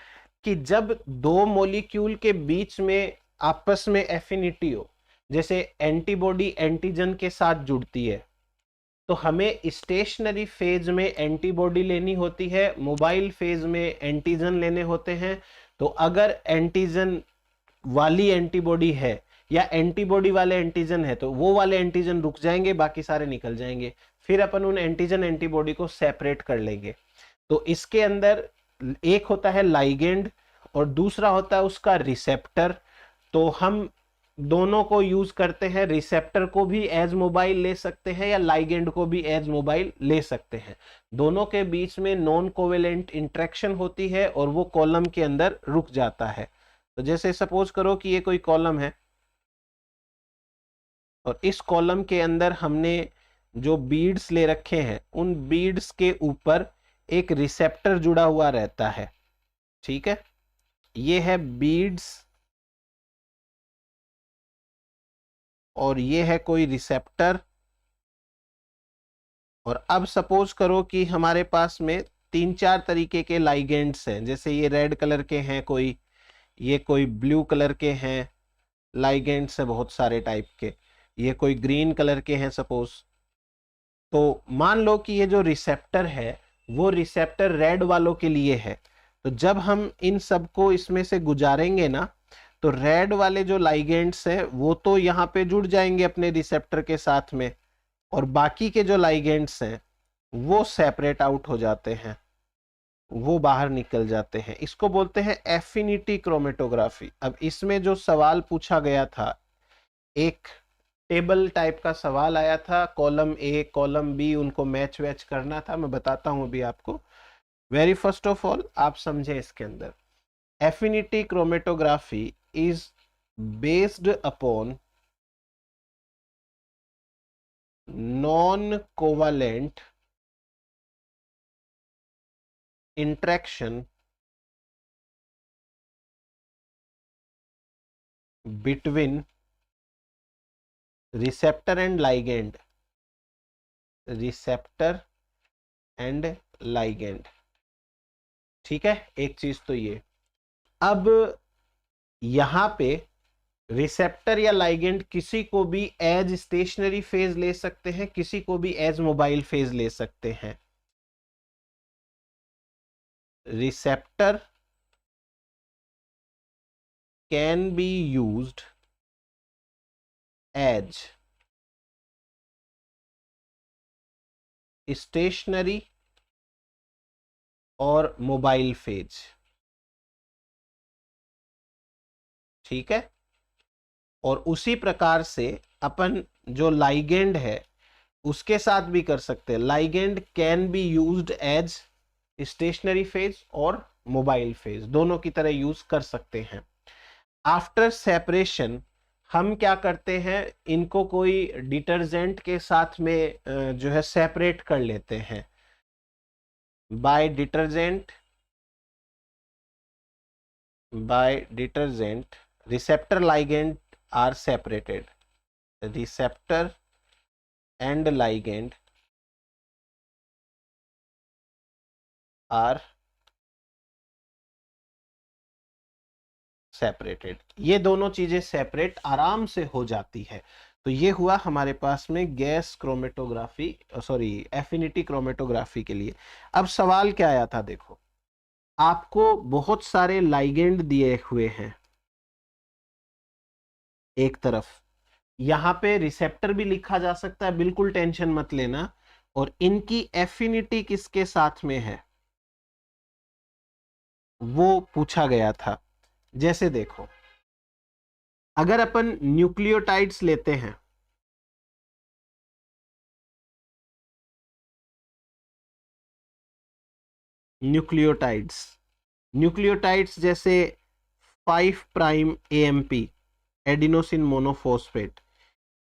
कि जब दो मॉलिक्यूल के बीच में आपस में एफिनिटी हो, जैसे एंटीबॉडी एंटीजन के साथ जुड़ती है तो हमें स्टेशनरी फेज में एंटीबॉडी लेनी होती है, मोबाइल फेज में एंटीजन लेने होते हैं। तो अगर एंटीजन वाली एंटीबॉडी है या एंटीबॉडी वाले एंटीजन है तो वो वाले एंटीजन रुक जाएंगे, बाकी सारे निकल जाएंगे। फिर अपन उन एंटीजन एंटीबॉडी को सेपरेट कर लेंगे। तो इसके अंदर एक होता है लाइगेंड और दूसरा होता है उसका रिसेप्टर। तो हम दोनों को यूज करते हैं, रिसेप्टर को भी एज मोबाइल ले सकते हैं या लाइगेंड को भी एज मोबाइल ले सकते हैं। दोनों के बीच में नॉन कोवेलेंट इंटरेक्शन होती है और वो कॉलम के अंदर रुक जाता है। तो जैसे सपोज करो कि ये कोई कॉलम है और इस कॉलम के अंदर हमने जो बीड्स ले रखे हैं उन बीड्स के ऊपर एक रिसेप्टर जुड़ा हुआ रहता है। ठीक है, ये है बीड्स और ये है कोई रिसेप्टर। और अब सपोज करो कि हमारे पास में 3-4 तरीके के लाइगेंड्स हैं, जैसे ये रेड कलर के हैं कोई, ये कोई ब्लू कलर के हैं, लाइगेंड्स है बहुत सारे टाइप के, ये कोई ग्रीन कलर के हैं सपोज। तो मान लो कि ये जो रिसेप्टर है वो रिसेप्टर रेड वालों के लिए है। तो जब हम इन सबको इसमें से गुजारेंगे ना तो रेड वाले जो लाइगेंड्स हैं वो तो यहाँ पे जुड़ जाएंगे अपने रिसेप्टर के साथ में, और बाकी के जो लाइगेंड्स हैं वो सेपरेट आउट हो जाते हैं, वो बाहर निकल जाते हैं। इसको बोलते हैं एफिनिटी क्रोमेटोग्राफी। अब इसमें जो सवाल पूछा गया था, एक टेबल टाइप का सवाल आया था, कॉलम ए कॉलम बी उनको मैच वैच करना था। मैं बताता हूं अभी आपको। वेरी फर्स्ट ऑफ ऑल आप समझे इसके अंदर, affinity chromatography is based upon non covalent interaction between receptor and ligand, receptor and ligand। ठीक है, एक चीज तो ये। अब यहां पे रिसेप्टर या लाइगेंड किसी को भी एज स्टेशनरी फेज ले सकते हैं, किसी को भी एज मोबाइल फेज ले सकते हैं। Receptor can be used as stationary और मोबाइल फेज। ठीक है, और उसी प्रकार से अपन जो लाइगेंड है उसके साथ भी कर सकते हैं। Ligand can be used as stationary phase और मोबाइल फेज, दोनों की तरह यूज कर सकते हैं। आफ्टर सेपरेशन हम क्या करते हैं, इनको कोई डिटर्जेंट के साथ में जो है सेपरेट कर लेते हैं। By detergent receptor ligand are separated, receptor and ligand are separated। ये दोनों चीजें सेपरेट आराम से हो जाती है। तो ये हुआ हमारे पास में gas chromatography, sorry affinity chromatography के लिए। अब सवाल क्या आया था, देखो आपको बहुत सारे लाइगेंड दिए हुए हैं एक तरफ, यहाँ पे रिसेप्टर भी लिखा जा सकता है, बिल्कुल टेंशन मत लेना। और इनकी एफिनिटी किसके साथ में है वो पूछा गया था। जैसे देखो, अगर अपन न्यूक्लियोटाइड्स लेते हैं, न्यूक्लियोटाइड्स जैसे 5 प्राइम एएमपी एडिनोसिन मोनोफॉस्फेट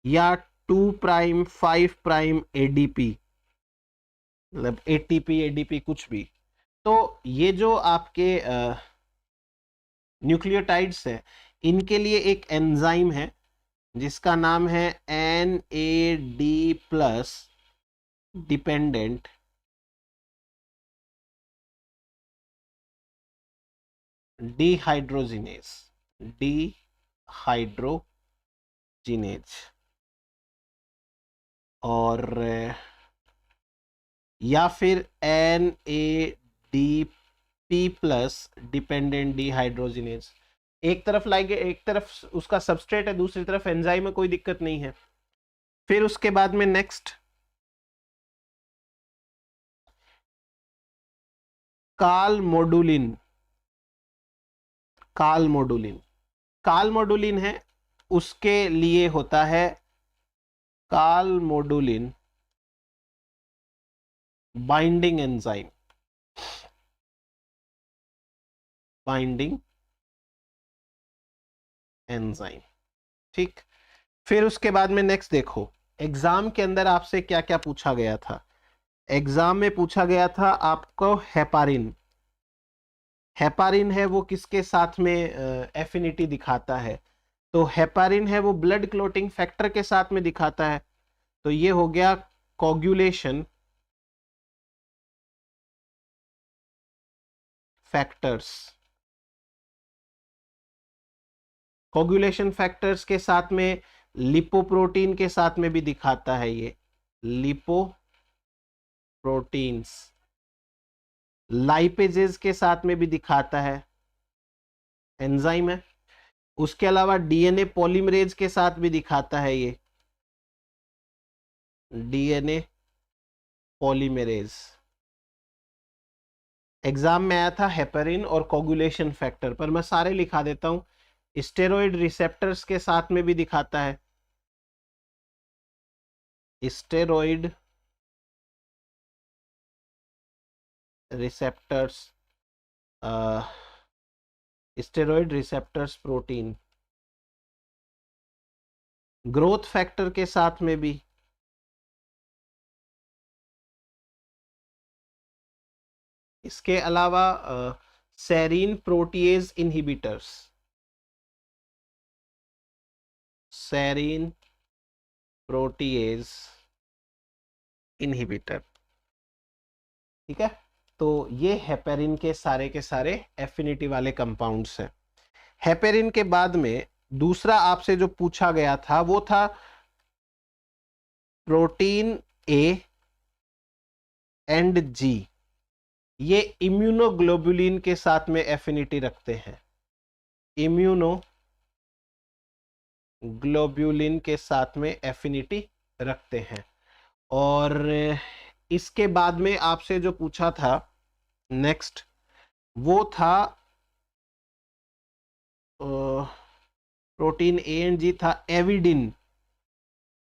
या 2 प्राइम 5 प्राइम एडीपी, मतलब एटीपी एडीपी कुछ भी। तो ये जो आपके न्यूक्लियोटाइड्स है इनके लिए एक एंजाइम है जिसका नाम है NAD+ डिपेंडेंट डिहाइड्रोजिनेज, डिहाइड्रोजिनेज, और या फिर NADP प्लस डिपेंडेंट डिहाइड्रोजिनेज। एक तरफ लाएंगे, एक तरफ उसका सबस्ट्रेट है, दूसरी तरफ एंजाइम में, कोई दिक्कत नहीं है। फिर उसके बाद में नेक्स्ट कालमोडुलिन, कालमोडुलिन, कालमोडुलिन है, उसके लिए होता है कालमोडुलिन बाइंडिंग एंजाइम, बाइंडिंग एंजाइम, ठीक। फिर उसके बाद में नेक्स्ट देखो, एग्जाम के अंदर आपसे क्या क्या पूछा गया था। एग्जाम में पूछा गया था आपको हेपारिन, हेपारिन है वो किसके साथ में एफिनिटी दिखाता है, तो हेपारिन है वो ब्लड क्लोटिंग फैक्टर के साथ में दिखाता है, तो ये हो गया कोगुलेशन फैक्टर्स, कोगुलेशन फैक्टर्स के साथ में लिपोप्रोटीन के साथ में भी दिखाता है, ये लिपोप्रोटीन्स, लाइपेजेस के साथ में भी दिखाता है, एंजाइम है। उसके अलावा डीएनए पॉलीमरेज के साथ भी दिखाता है, ये डीएनए पॉलीमरेज। एग्जाम में आया था हेपेरिन और कोगुलेशन फैक्टर, पर मैं सारे लिखा देता हूं। स्टेरॉइड रिसेप्टर्स के साथ में भी दिखाता है, steroid receptors, steroid receptors protein, growth factor के साथ में भी, इसके अलावा serine protease inhibitors, serine protease inhibitor, ठीक है। तो ये हेपेरिन के सारे एफिनिटी वाले कंपाउंड्स हैं। हेपेरिन के बाद में दूसरा आपसे जो पूछा गया था वो था प्रोटीन ए एंड जी, ये इम्यूनोग्लोबुलिन के साथ में एफिनिटी रखते हैं, इम्यूनोग्लोबुलिन के साथ में एफिनिटी रखते हैं। और इसके बाद में आपसे जो पूछा था नेक्स्ट, वो था प्रोटीन ए एंड जी था एविडिन,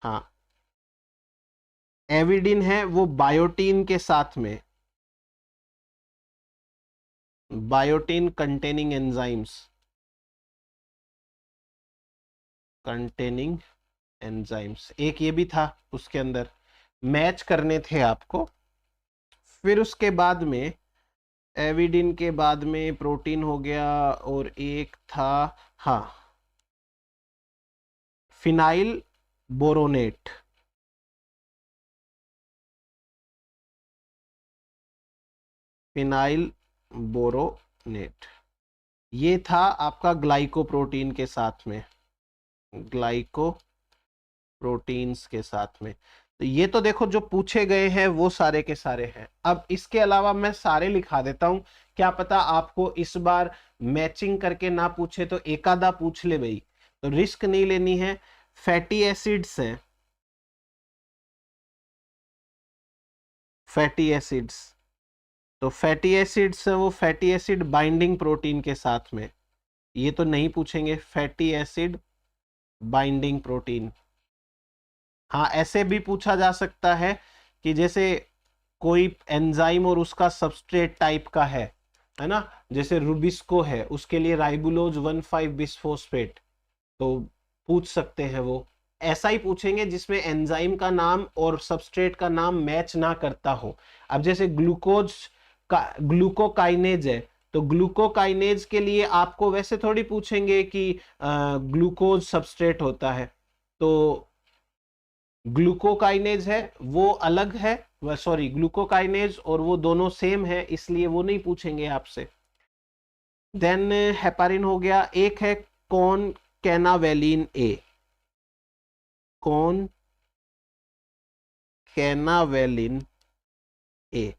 हाँ एविडिन है वो बायोटीन के साथ में, biotin containing enzymes, containing enzymes, एक ये भी था, उसके अंदर मैच करने थे आपको। फिर उसके बाद में एविडिन के बाद में प्रोटीन हो गया, और एक था हाँ फिनाइल बोरोनेट, फिनाइल बोरोनेट, ये था आपका ग्लाइकोप्रोटीन के साथ में, ग्लाइकोप्रोटीन्स के साथ में। तो ये तो देखो जो पूछे गए हैं वो सारे के सारे हैं। अब इसके अलावा मैं सारे लिखा देता हूं, क्या पता आपको इस बार मैचिंग करके ना पूछे तो एक आधा पूछ ले भाई, तो रिस्क नहीं लेनी है। फैटी एसिड्स हैं, फैटी एसिड्स, तो फैटी एसिड्स है वो फैटी एसिड बाइंडिंग प्रोटीन के साथ में, ये तो नहीं पूछेंगे, फैटी एसिड बाइंडिंग प्रोटीन। हाँ ऐसे भी पूछा जा सकता है कि जैसे कोई एंजाइम और उसका सबस्ट्रेट टाइप का है ना, जैसे रुबिस्को है, उसके लिए राइबुलोज 1,5 बिसफोस्फेट, तो पूछ सकते हैं वो। ऐसा ही पूछेंगे जिसमें एंजाइम का नाम और सबस्ट्रेट का नाम मैच ना करता हो। अब जैसे ग्लूकोज का ग्लूकोकाइनेज है, तो ग्लूकोकाइनेज के लिए आपको वैसे थोड़ी पूछेंगे कि ग्लूकोज सबस्ट्रेट होता है, तो ग्लूकोकाइनेज है वो अलग है, सॉरी ग्लूकोकाइनेज और वो दोनों सेम है, इसलिए वो नहीं पूछेंगे आपसे। देन हेपारिन हो गया, एक है कौन कैनावेलिन ए, कौन कैनावेलिन ए,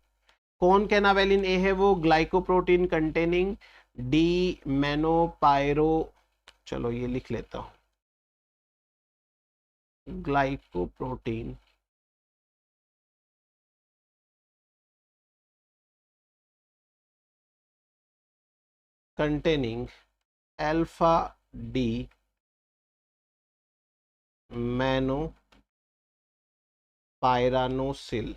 कौन कैनावेलिन ए है वो ग्लाइकोप्रोटीन कंटेनिंग डी मैनोपायरो, चलो ये लिख लेता हूं, ग्लाइकोप्रोटीन कंटेनिंग अल्फा डी मैनो पायरानोसिल,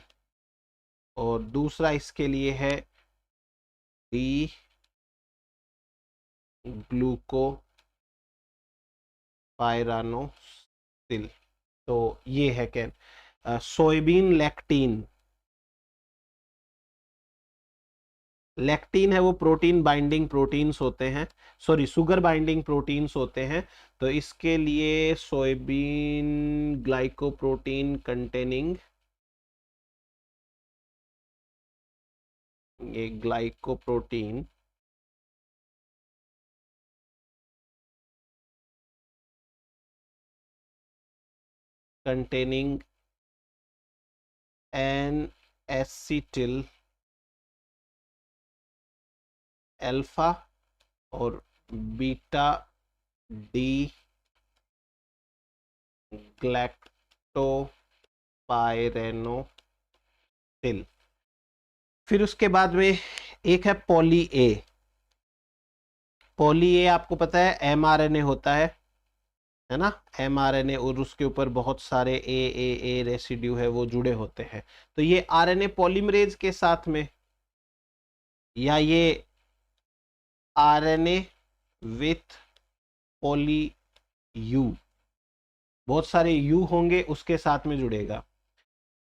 और दूसरा इसके लिए है डी ग्लूको पायरानोसिल। तो ये है कैन सोयाबीन लैक्टीन, लैक्टीन है वो प्रोटीन बाइंडिंग प्रोटीन्स होते हैं, सॉरी शुगर बाइंडिंग प्रोटीन्स होते हैं। तो इसके लिए सोयाबीन ग्लाइकोप्रोटीन कंटेनिंग, ये glycoprotein containing N acetyl alpha और बीटा डी ग्लैक्टोपायरेनोसिल। फिर उसके बाद में एक है पॉली ए, पॉली ए आपको पता है एमआरएनए होता है ना, एमआरएनए, और उसके ऊपर बहुत सारे ए रेसिड्यू है वो जुड़े होते हैं। तो ये आरएनए पॉलीमरेज के साथ में, या ये आरएनए विथ पॉली यू, बहुत सारे यू होंगे उसके साथ में जुड़ेगा।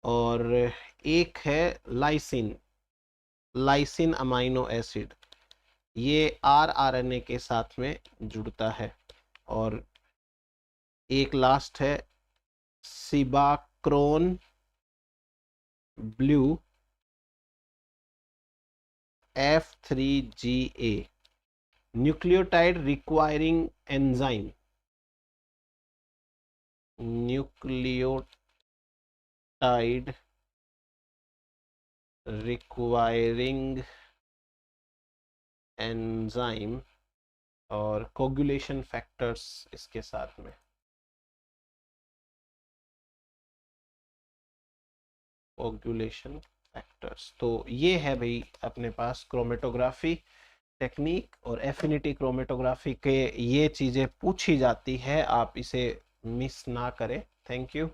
और एक है लाइसिन, लाइसिन अमाइनो एसिड, ये आरएनए के साथ में जुड़ता है। और एक लास्ट है Cibacron blue F3GA, nucleotide requiring enzyme, nucleotide requiring enzyme, और कोगुलेशन फैक्टर्स इसके साथ में, कोगुलेशन फैक्टर्स। तो ये है भाई अपने पास क्रोमेटोग्राफी टेक्निक और एफिनिटी क्रोमेटोग्राफी के ये चीजें पूछी जाती है, आप इसे मिस ना करें। Thank you.